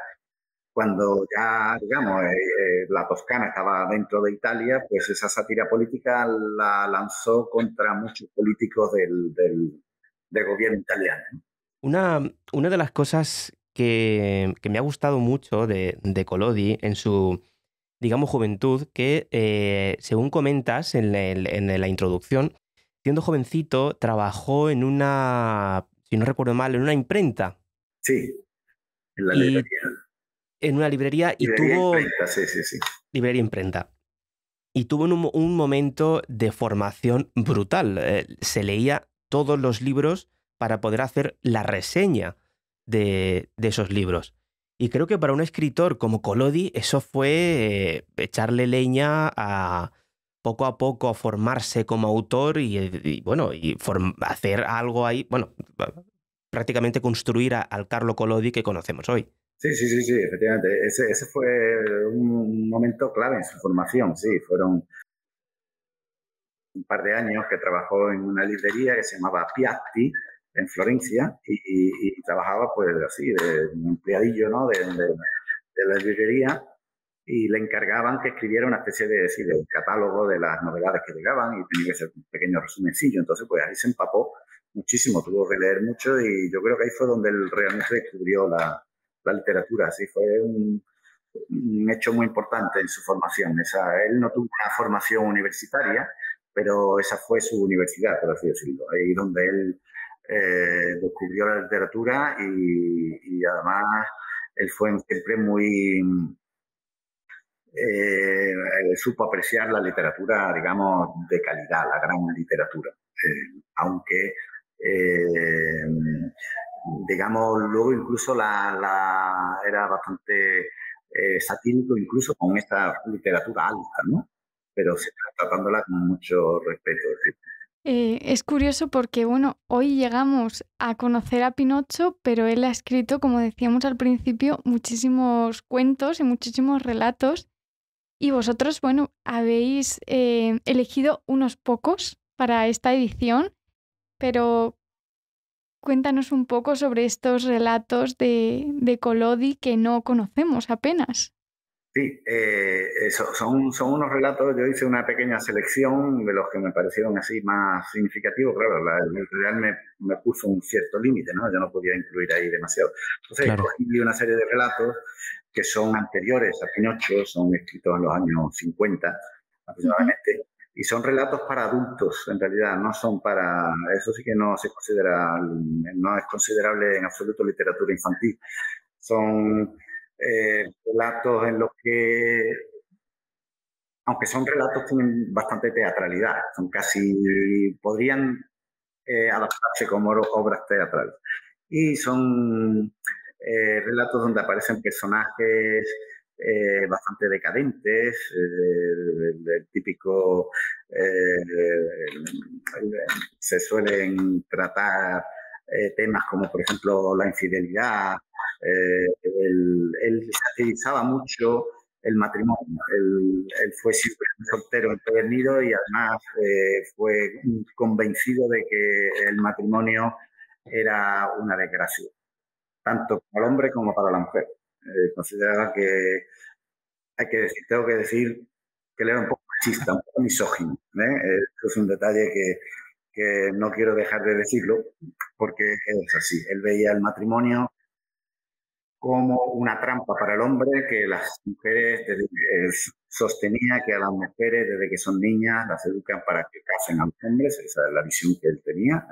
cuando ya, digamos, la Toscana estaba dentro de Italia, pues esa sátira política la lanzó contra muchos políticos del gobierno italiano. Una de las cosas que me ha gustado mucho de Collodi en su, digamos, juventud, que según comentas en la introducción, siendo jovencito, trabajó en una, si no recuerdo mal, en una imprenta. Sí, en la librería. En una librería y tuvo... Imprenta, sí. Librería imprenta. Y tuvo un momento de formación brutal. Se leía todos los libros para poder hacer la reseña de esos libros. Y creo que para un escritor como Collodi eso fue echarle leña a poco a formarse como autor y hacer algo ahí, bueno, prácticamente construir al Carlo Collodi que conocemos hoy. Sí, efectivamente. Ese fue un momento clave en su formación, sí. Fueron un par de años que trabajó en una librería que se llamaba Piatti, en Florencia, y trabajaba pues así, de un empleadillo, ¿no? de la librería, y le encargaban que escribiera una especie de catálogo de las novedades que llegaban y tenía que ser un pequeño resumencillo. Entonces, pues ahí se empapó muchísimo, tuvo que leer mucho y yo creo que ahí fue donde él realmente descubrió la literatura. Así fue un hecho muy importante en su formación. Él no tuvo una formación universitaria, pero esa fue su universidad, por así decirlo, ahí donde él descubrió la literatura y además él fue siempre muy... supo apreciar la literatura, digamos, de calidad, la gran literatura, aunque digamos, luego incluso era bastante satírico, incluso con esta literatura alta, ¿no? Pero tratándola con mucho respeto. Es curioso porque, bueno, hoy llegamos a conocer a Pinocho, pero él ha escrito, como decíamos al principio, muchísimos cuentos y muchísimos relatos. Y vosotros, bueno, habéis elegido unos pocos para esta edición, pero cuéntanos un poco sobre estos relatos de Collodi que no conocemos apenas. Sí, son unos relatos, yo hice una pequeña selección de los que me parecieron así más significativos. Claro, la editorial me puso un cierto límite, ¿no? Yo no podía incluir ahí demasiado. Entonces, Claro. cogí una serie de relatos que son anteriores a Pinocho, son escritos en los años 50 aproximadamente, y son relatos para adultos, en realidad, no son para... Eso sí que no se considera, no es considerable en absoluto literatura infantil. Son relatos en los que, aunque son relatos, tienen bastante teatralidad, son casi, podrían adaptarse como obras teatrales. Y son relatos donde aparecen personajes bastante decadentes, el típico, se suelen tratar temas como, por ejemplo, la infidelidad. Él satirizaba mucho el matrimonio. Él fue siempre un soltero empedernido y además fue convencido de que el matrimonio era una desgracia, tanto para el hombre como para la mujer. Consideraba que tengo que decir que él era un poco machista, un poco misógino. Eso es un detalle que no quiero dejar de decirlo, porque es así. Él veía el matrimonio como una trampa para el hombre, que las mujeres sostenía que a las mujeres desde que son niñas las educan para que casen a los hombres. Esa es la visión que él tenía,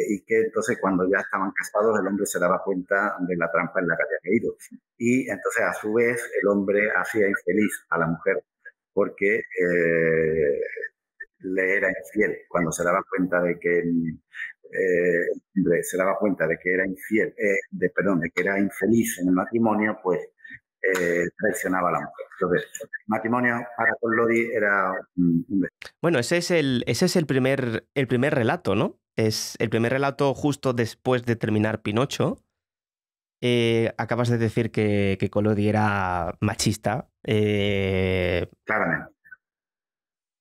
y que entonces cuando ya estaban casados el hombre se daba cuenta de la trampa en la que había caído, y entonces a su vez el hombre hacía infeliz a la mujer porque le era infiel. Cuando se daba cuenta de que se daba cuenta de que era infiel, de que era infeliz en el matrimonio, pues traicionaba a la mujer. Entonces, el matrimonio para Collodi era un... Bueno, ese es el primer relato, ¿no? Es el primer relato justo después de terminar Pinocho. Acabas de decir que Collodi era machista. Claramente.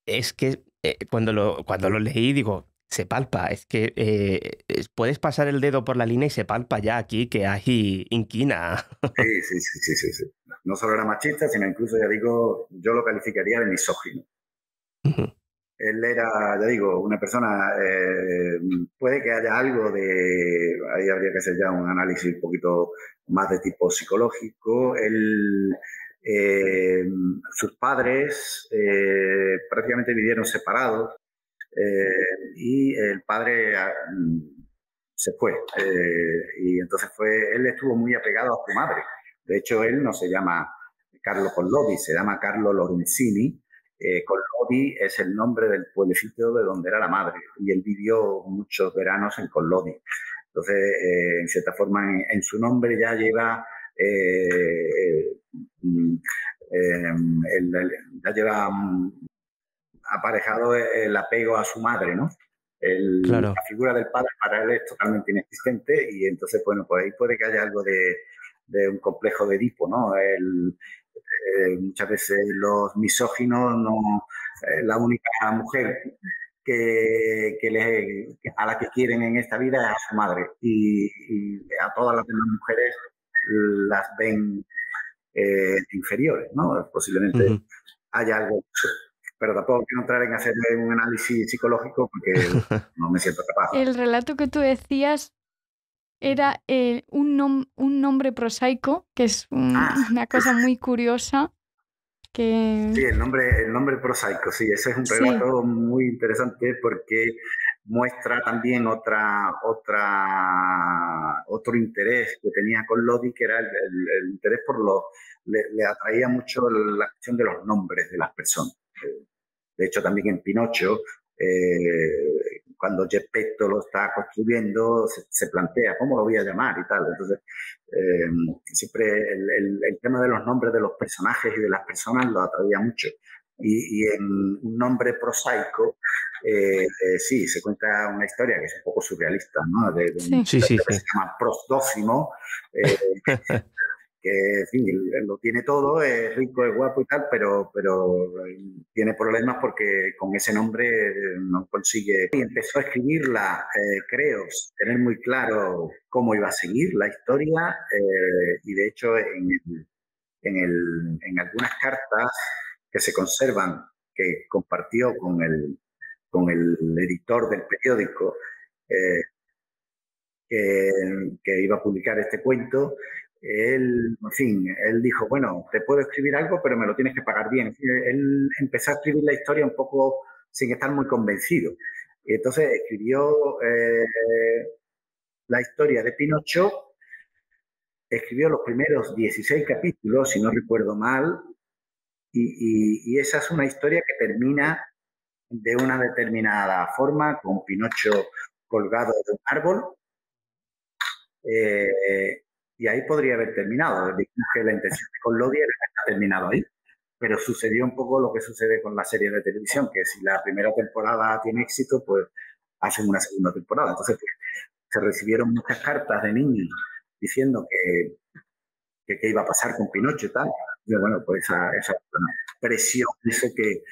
Es que cuando lo leí, digo, se palpa. Es que puedes pasar el dedo por la línea y se palpa ya aquí que hay inquina. Sí. No solo era machista, sino incluso, ya digo, yo lo calificaría de misógino. Él era, ya digo, una persona, puede que haya algo de, ahí habría que hacer ya un análisis un poquito más de tipo psicológico. Sus padres prácticamente vivieron separados, y el padre se fue, y entonces él estuvo muy apegado a su madre. De hecho, él no se llama Carlo Collodi, se llama Carlo Lorenzini. Collodi es el nombre del pueblecito de donde era la madre, y él vivió muchos veranos en Collodi. Entonces, en cierta forma, en su nombre ya lleva ya lleva aparejado el apego a su madre, ¿no? Claro. La figura del padre para él es totalmente inexistente, y entonces, bueno, pues ahí puede que haya algo de un complejo de Edipo, ¿no? Muchas veces los misóginos, la única mujer a la que quieren en esta vida es a su madre, y a todas las demás mujeres las ven inferiores, ¿no? Posiblemente haya algo, pero tampoco quiero entrar en hacer un análisis psicológico porque no me siento capaz. El relato que tú decías era un nombre prosaico, que es una cosa muy curiosa. Sí, el nombre prosaico, sí, ese es un relato muy interesante porque muestra también otro interés que tenía con Lodi, que era el interés le atraía mucho la cuestión de los nombres de las personas. De hecho, también en Pinocho, cuando Geppetto lo está construyendo, se plantea cómo lo voy a llamar y tal. Entonces, siempre el tema de los nombres de los personajes y de las personas lo atraía mucho. Y en un nombre prosaico, sí, se cuenta una historia que es un poco surrealista, ¿no? De un Sí. que se llama Prosdócimo, que, en fin, lo tiene todo, es rico, es guapo y tal, pero tiene problemas porque con ese nombre no consigue. Y empezó a escribirla, creo, tener muy claro cómo iba a seguir la historia, y de hecho en algunas cartas que se conservan, que compartió con el editor del periódico, que iba a publicar este cuento, él, en fin, él dijo, bueno, te puedo escribir algo, pero me lo tienes que pagar bien. Él empezó a escribir la historia un poco sin estar muy convencido. Y entonces escribió la historia de Pinocho, escribió los primeros 16 capítulos, si no recuerdo mal, y esa es una historia que termina de una determinada forma, con Pinocho colgado de un árbol, y ahí podría haber terminado. Digamos que la intención con Lodi era que ha terminado ahí, pero sucedió un poco lo que sucede con la serie de televisión, que si la primera temporada tiene éxito, pues hacen una segunda temporada. Entonces, pues, se recibieron muchas cartas de niños diciendo que qué iba a pasar con Pinocho y tal. Y bueno, pues esa presión hizo que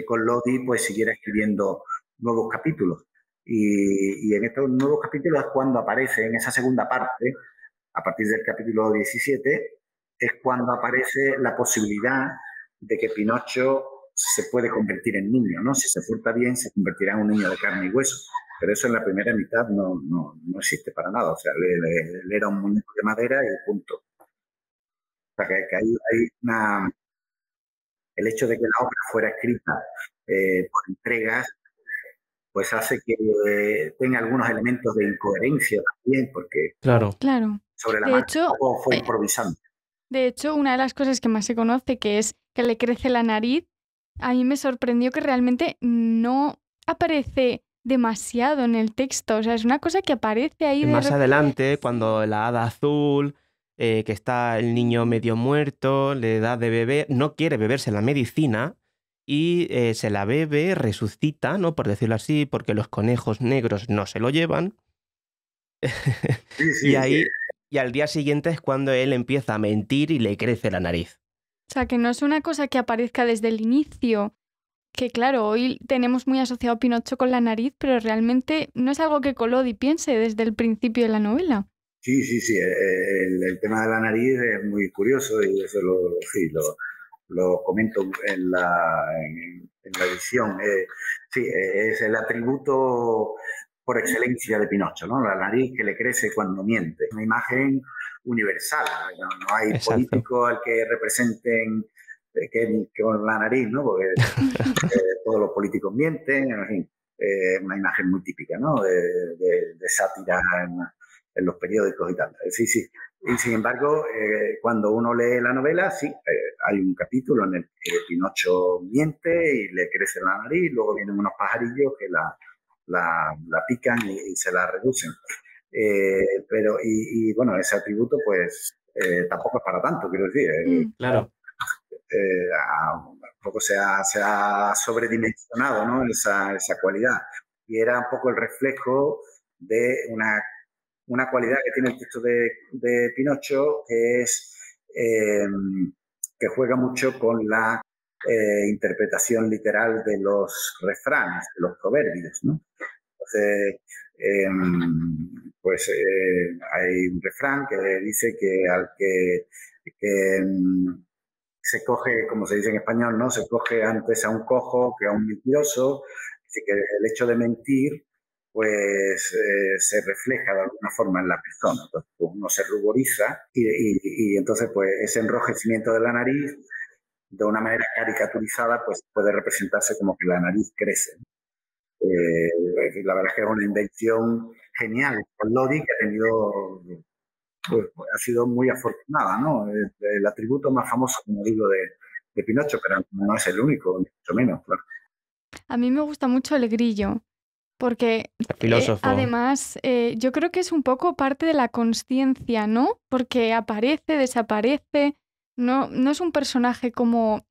con Lodi pues siguiera escribiendo nuevos capítulos. Y en estos nuevos capítulos es cuando aparece, en esa segunda parte, a partir del capítulo 17, es cuando aparece la posibilidad de que Pinocho se puede convertir en niño, ¿no? Si se porta bien, se convertirá en un niño de carne y hueso. Pero eso en la primera mitad no existe para nada. O sea, él era un muñeco de madera y punto. O sea, que hay el hecho de que la obra fuera escrita por entregas, pues hace que tenga algunos elementos de incoherencia también, porque Claro. sobre la De marcha hecho, poco fue improvisando. De hecho, una de las cosas que más se conoce, que es que le crece la nariz, a mí me sorprendió que realmente no aparece demasiado en el texto. O sea, es una cosa que aparece ahí Más adelante, cuando la hada azul, que está el niño medio muerto, le da de beber, no quiere beberse la medicina y se la bebe, resucita, ¿no? Por decirlo así, porque los conejos negros no se lo llevan. Sí, Y al día siguiente es cuando él empieza a mentir y le crece la nariz. O sea, que no es una cosa que aparezca desde el inicio. Que claro, hoy tenemos muy asociado Pinocho con la nariz, pero realmente no es algo que Collodi piense desde el principio de la novela. Sí. El tema de la nariz es muy curioso y eso lo comento en la edición. Es el atributo por excelencia de Pinocho, ¿no? La nariz que le crece cuando miente. Una imagen universal. No hay político al que representen que con la nariz, ¿no? Porque todos los políticos mienten, en fin. Una imagen muy típica, ¿no? De sátira en los periódicos y tal. Sí. Y sin embargo, cuando uno lee la novela, sí, hay un capítulo en el que Pinocho miente y le crece la nariz, luego vienen unos pajarillos que la pican y se la reducen. Pero bueno, ese atributo pues tampoco es para tanto, quiero decir. Claro. Un poco se ha sobredimensionado, ¿no? esa cualidad. Y era un poco el reflejo de una cualidad que tiene el texto de Pinocho, que es que juega mucho con la interpretación literal de los refranes, de los proverbios, ¿no? Entonces, pues hay un refrán que dice que al que se coge, como se dice en español, ¿no? Se coge antes a un cojo que a un mentiroso. Así que el hecho de mentir, pues se refleja de alguna forma en la persona. Entonces, uno se ruboriza y entonces, pues ese enrojecimiento de la nariz de una manera caricaturizada, pues puede representarse como que la nariz crece. La verdad es que es una invención genial con Lodi, que ha tenido, pues, ha sido muy afortunada, ¿no? El atributo más famoso, como digo, de Pinocho, pero no es el único, ni mucho menos, claro. A mí me gusta mucho el grillo, porque Filósofo. además yo creo que es un poco parte de la consciencia, ¿no? Porque aparece, desaparece, no es un personaje como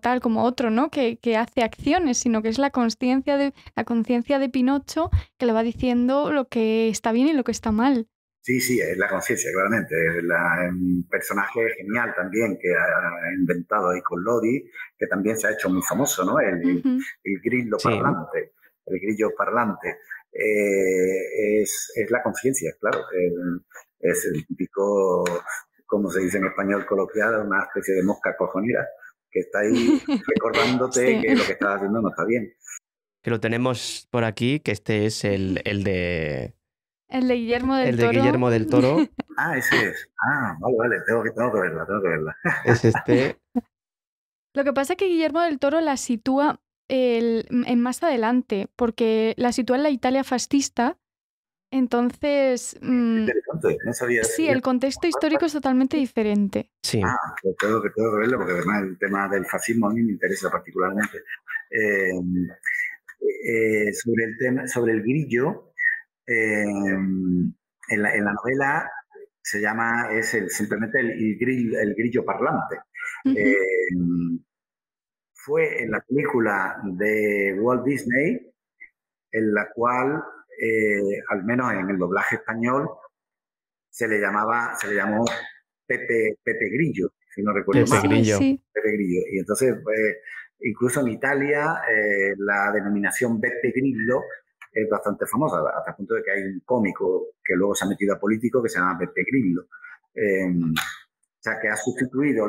tal, como otro, ¿no? Que hace acciones, sino que es la conciencia de Pinocho que le va diciendo lo que está bien y lo que está mal. Sí, es la conciencia, claramente. Es un personaje genial también que ha inventado ahí con Lodi, que también se ha hecho muy famoso, ¿no? El grillo parlante. El grillo parlante. Es la conciencia, claro. Es el típico, como se dice en español coloquial, una especie de mosca cojonera, que está ahí recordándote que lo que estás haciendo no está bien. Que lo tenemos por aquí, que este es el de... El de Guillermo del Toro. El de Guillermo del Toro. Ese es. Vale. Tengo que verla. Es este. Lo que pasa es que Guillermo del Toro la sitúa en más adelante, porque la sitúa en la Italia fascista. Entonces, interesante, no sabía. Sí, el contexto histórico es totalmente diferente. Sí. Pues tengo que verlo, porque además el tema del fascismo a mí me interesa particularmente. Sobre el grillo, en la novela se llama, simplemente el grillo parlante. Fue en la película de Walt Disney, en la cual, al menos en el doblaje español, se le llamó Pepe Grillo, si no recuerdo mal. Sí. Pepe Grillo. Y entonces, incluso en Italia, la denominación Beppe Grillo es bastante famosa, hasta el punto de que hay un cómico que luego se ha metido a político que se llama Beppe Grillo. O sea, que ha sustituido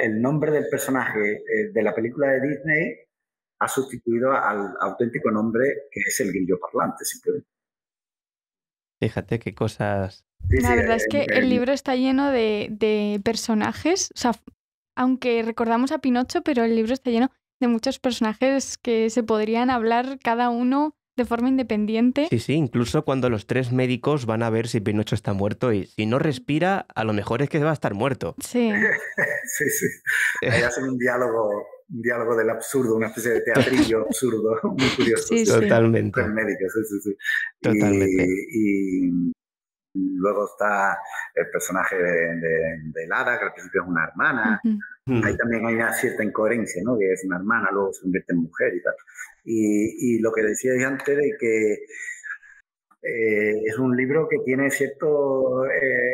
el nombre del personaje de la película de Disney, ha sustituido al auténtico nombre que es el grillo parlante, simplemente. Fíjate qué cosas... La verdad es que el libro está lleno de personajes, o sea, aunque recordamos a Pinocho, pero el libro está lleno de muchos personajes que se podrían hablar cada uno de forma independiente. Sí, incluso cuando los tres médicos van a ver si Pinocho está muerto y si no respira, a lo mejor es que va a estar muerto. Sí. Sí. Ahí hacen un diálogo del absurdo, una especie de teatrillo absurdo, muy curioso. Sí. Totalmente. Tres médicos, sí. Totalmente. Y luego está el personaje de Lara, que al principio es una hermana. Ahí también hay una cierta incoherencia, ¿no? Que es una hermana, luego se convierte en mujer y tal. Y lo que decíais antes de que es un libro que tiene ciertos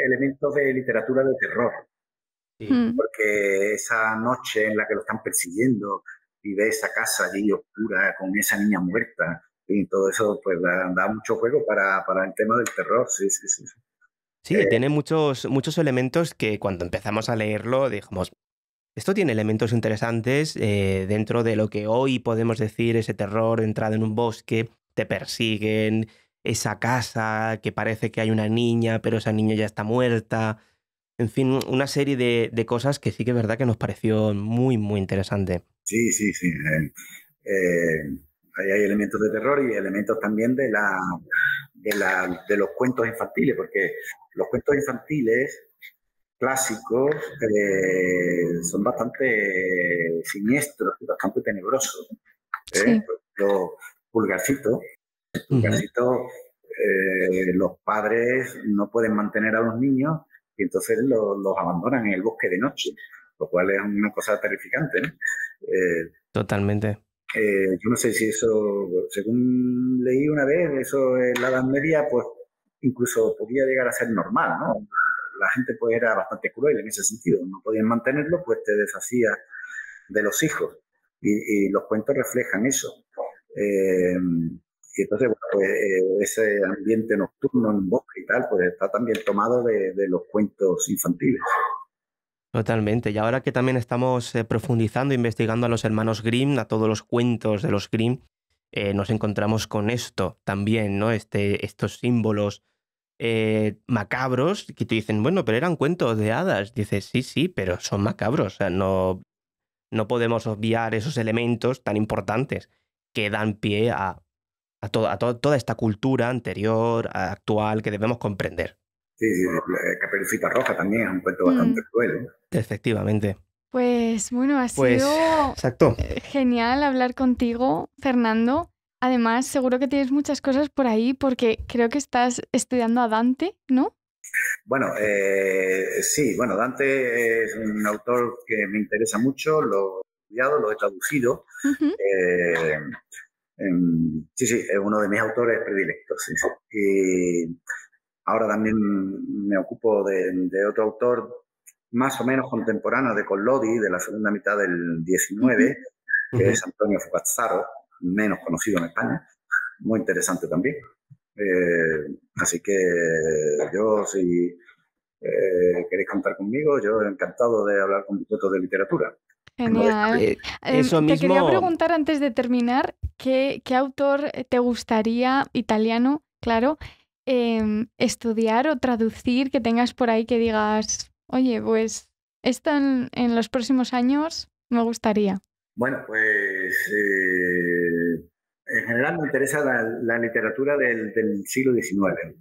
elementos de literatura de terror. Porque esa noche en la que lo están persiguiendo y ve esa casa allí oscura con esa niña muerta y todo eso, pues da mucho juego para el tema del terror. Sí. Sí, tiene muchos elementos que cuando empezamos a leerlo dijimos, esto tiene elementos interesantes dentro de lo que hoy podemos decir ese terror, entrada en un bosque, te persiguen, esa casa que parece que hay una niña, pero esa niña ya está muerta. En fin, una serie de cosas que sí que es verdad que nos pareció muy, muy interesante. Sí. Ahí hay elementos de terror y elementos también de los cuentos infantiles, porque los cuentos infantiles clásicos son bastante siniestros y bastante tenebrosos. Sí. Los Pulgarcito, los padres no pueden mantener a los niños y entonces los abandonan en el bosque de noche, lo cual es una cosa terrificante, ¿no? Totalmente. Yo no sé si eso, según leí una vez, eso en la Edad Media, pues incluso podía llegar a ser normal, ¿no? La gente pues era bastante cruel en ese sentido. No podían mantenerlo, pues te deshacías de los hijos. Y los cuentos reflejan eso. Y entonces, bueno, pues, ese ambiente nocturno en un bosque y tal, pues está también tomado de los cuentos infantiles. Totalmente. Y ahora que también estamos profundizando, investigando a los hermanos Grimm, a todos los cuentos de los Grimm, nos encontramos con esto también, ¿no? Estos símbolos macabros que te dicen, bueno, pero eran cuentos de hadas. Dices, sí, pero son macabros. O sea, no no podemos obviar esos elementos tan importantes que dan pie a toda esta cultura anterior, actual, que debemos comprender. Sí, Caperucita Roja también es un cuento bastante cruel. Efectivamente. Pues bueno, ha sido exacto. Genial hablar contigo, Fernando. Además, seguro que tienes muchas cosas por ahí porque creo que estás estudiando a Dante, ¿no? Bueno, sí, Dante es un autor que me interesa mucho, lo he estudiado, lo he traducido. Sí, es uno de mis autores predilectos. Sí. Y ahora también me ocupo de otro autor más o menos contemporáneo de Collodi, de la segunda mitad del XIX, que es Antonio Fogazzaro, menos conocido en España, muy interesante también. Así que yo, si queréis contar conmigo, yo encantado de hablar con vosotros de literatura. Genial. Eso mismo... Te quería preguntar antes de terminar, ¿qué autor te gustaría, italiano, claro, estudiar o traducir, que tengas por ahí que digas, oye, pues esto en los próximos años me gustaría? Bueno, pues en general me interesa la literatura del siglo XIX.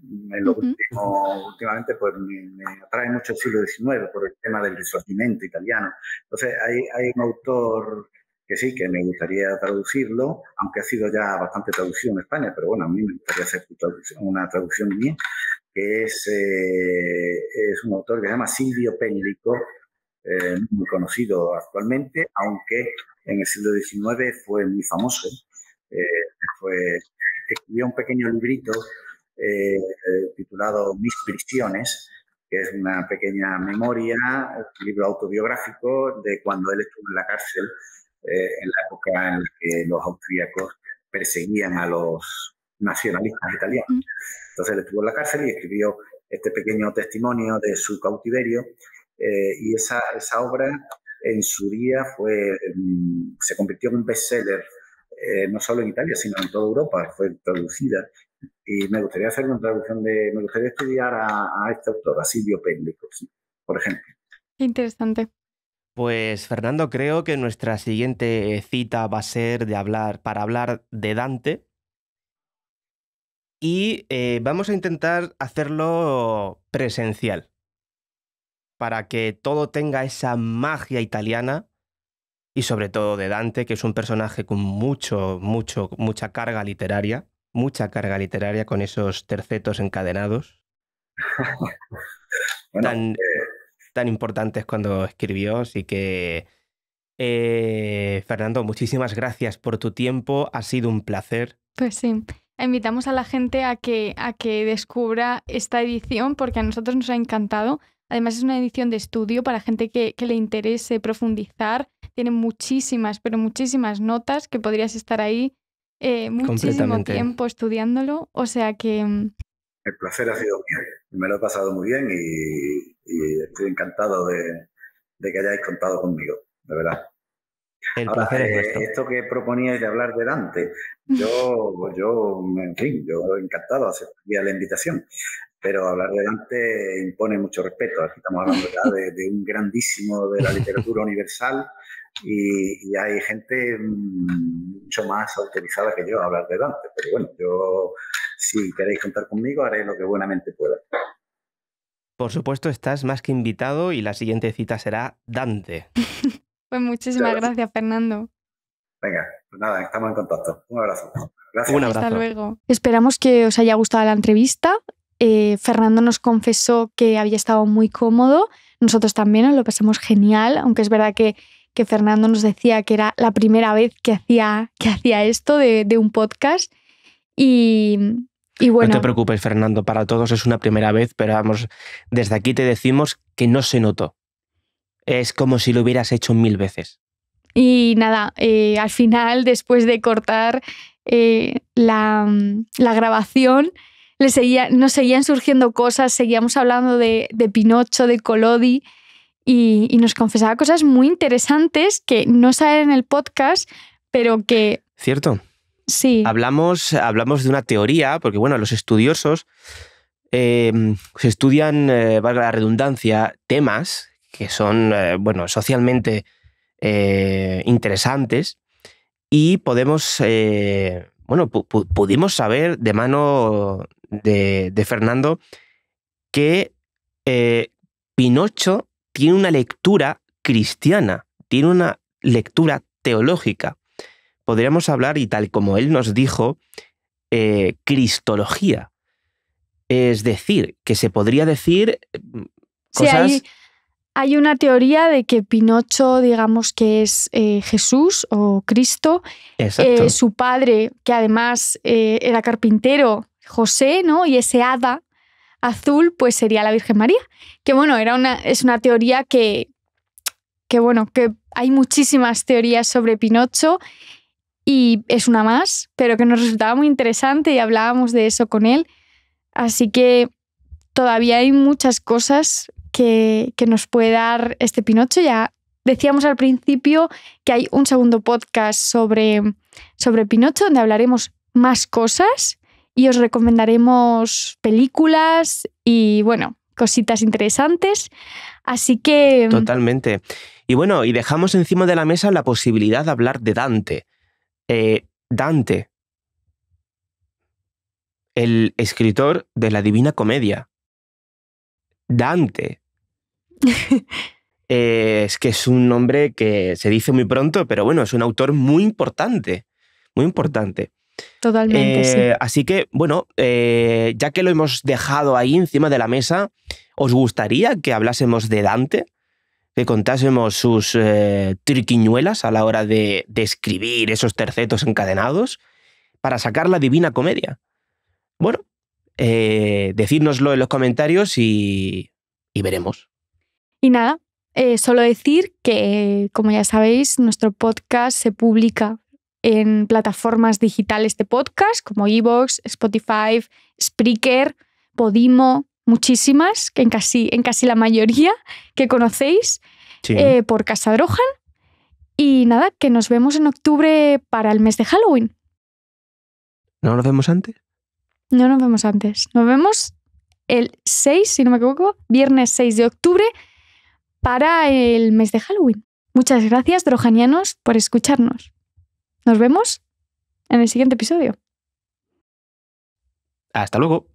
Últimamente pues me atrae mucho el siglo XIX por el tema del Risorgimento italiano. Entonces hay un autor que sí, que me gustaría traducirlo, aunque ha sido ya bastante traducido en España, pero bueno, a mí me gustaría hacer una traducción mía, que es un autor que se llama Silvio Pellico, muy conocido actualmente, aunque en el siglo XIX fue muy famoso. Escribió un pequeño librito titulado Mis prisiones, que es una pequeña memoria, un libro autobiográfico de cuando él estuvo en la cárcel, en la época en la que los austríacos perseguían a los nacionalistas italianos. Entonces él estuvo en la cárcel y escribió este pequeño testimonio de su cautiverio, y esa obra en su día se convirtió en un bestseller, no solo en Italia, sino en toda Europa, fue traducida. Y me gustaría hacer una traducción me gustaría estudiar a este autor, a Silvio Pellico, por ejemplo. Interesante. Pues Fernando, creo que nuestra siguiente cita va a ser para hablar de Dante. Y vamos a intentar hacerlo presencial, para que todo tenga esa magia italiana y sobre todo de Dante, que es un personaje con mucha carga literaria con esos tercetos encadenados tan importantes cuando escribió. Así que, Fernando, muchísimas gracias por tu tiempo, ha sido un placer. Pues sí. Invitamos a la gente a que descubra esta edición porque a nosotros nos ha encantado. Además es una edición de estudio para gente que le interese profundizar. Tiene muchísimas, pero muchísimas notas que podrías estar ahí muchísimo tiempo estudiándolo. O sea que... El placer ha sido mío. Me lo he pasado muy bien y estoy encantado de que hayáis contado conmigo, de verdad. El placer es nuestro. Esto que proponíais de hablar de Dante, yo encantado aceptaría la invitación, pero hablar de Dante impone mucho respeto. Aquí estamos hablando ya de un grandísimo de la literatura universal y hay gente mucho más autorizada que yo a hablar de Dante. Pero bueno, yo, si queréis contar conmigo, haré lo que buenamente pueda. Por supuesto, estás más que invitado y la siguiente cita será Dante. Pues muchísimas gracias, Fernando. Venga, pues nada, estamos en contacto. Un abrazo. Gracias. Un abrazo. Hasta luego. Esperamos que os haya gustado la entrevista. Fernando nos confesó que había estado muy cómodo. Nosotros también nos lo pasamos genial, aunque es verdad que Fernando nos decía que era la primera vez que hacía esto de un podcast. Y bueno. No te preocupes, Fernando, para todos es una primera vez, pero vamos, desde aquí te decimos que no se notó. Es como si lo hubieras hecho 1000 veces. Y nada, al final, después de cortar la grabación, nos seguían surgiendo cosas, seguíamos hablando de Pinocho, de Collodi, y nos confesaba cosas muy interesantes que no salen en el podcast, pero que... ¿Cierto? Sí. Hablamos de una teoría, porque bueno, los estudiosos se estudian, valga la redundancia, temas que son socialmente interesantes y podemos, pudimos saber de mano de Fernando que Pinocho tiene una lectura cristiana, tiene una lectura teológica. Podríamos hablar, y tal como él nos dijo, cristología. Es decir, que se podría decir cosas... Sí, hay una teoría de que Pinocho, digamos que es Jesús o Cristo. Exacto. Su padre, que además era carpintero, José, ¿no? Y ese hada azul, pues sería la Virgen María. Que bueno, es una teoría que hay muchísimas teorías sobre Pinocho y es una más, pero que nos resultaba muy interesante y hablábamos de eso con él. Así que todavía hay muchas cosas que nos puede dar este Pinocho. Ya decíamos al principio que hay un segundo podcast sobre Pinocho donde hablaremos más cosas y os recomendaremos películas y, bueno, cositas interesantes. Así que... Totalmente. Y bueno, y dejamos encima de la mesa la posibilidad de hablar de Dante. Dante, el escritor de la Divina Comedia. Dante. Es que es un nombre que se dice muy pronto, pero bueno, es un autor muy importante. Muy importante. Totalmente, sí. Así que, bueno, ya que lo hemos dejado ahí encima de la mesa, ¿os gustaría que hablásemos de Dante? Que contásemos sus triquiñuelas a la hora de escribir esos tercetos encadenados para sacar la Divina Comedia. Bueno, decídnoslo en los comentarios y veremos. Y nada, solo decir que, como ya sabéis, nuestro podcast se publica en plataformas digitales de podcast como iVoox, Spotify, Spreaker, Podimo, muchísimas, que en casi la mayoría que conocéis, Sí. por Casa Drohan. Y nada, que nos vemos en octubre para el mes de Halloween. ¿No nos vemos antes? No nos vemos antes. Nos vemos el 6, si no me equivoco, viernes 6 de octubre para el mes de Halloween. Muchas gracias, drojanianos, por escucharnos. Nos vemos en el siguiente episodio. Hasta luego.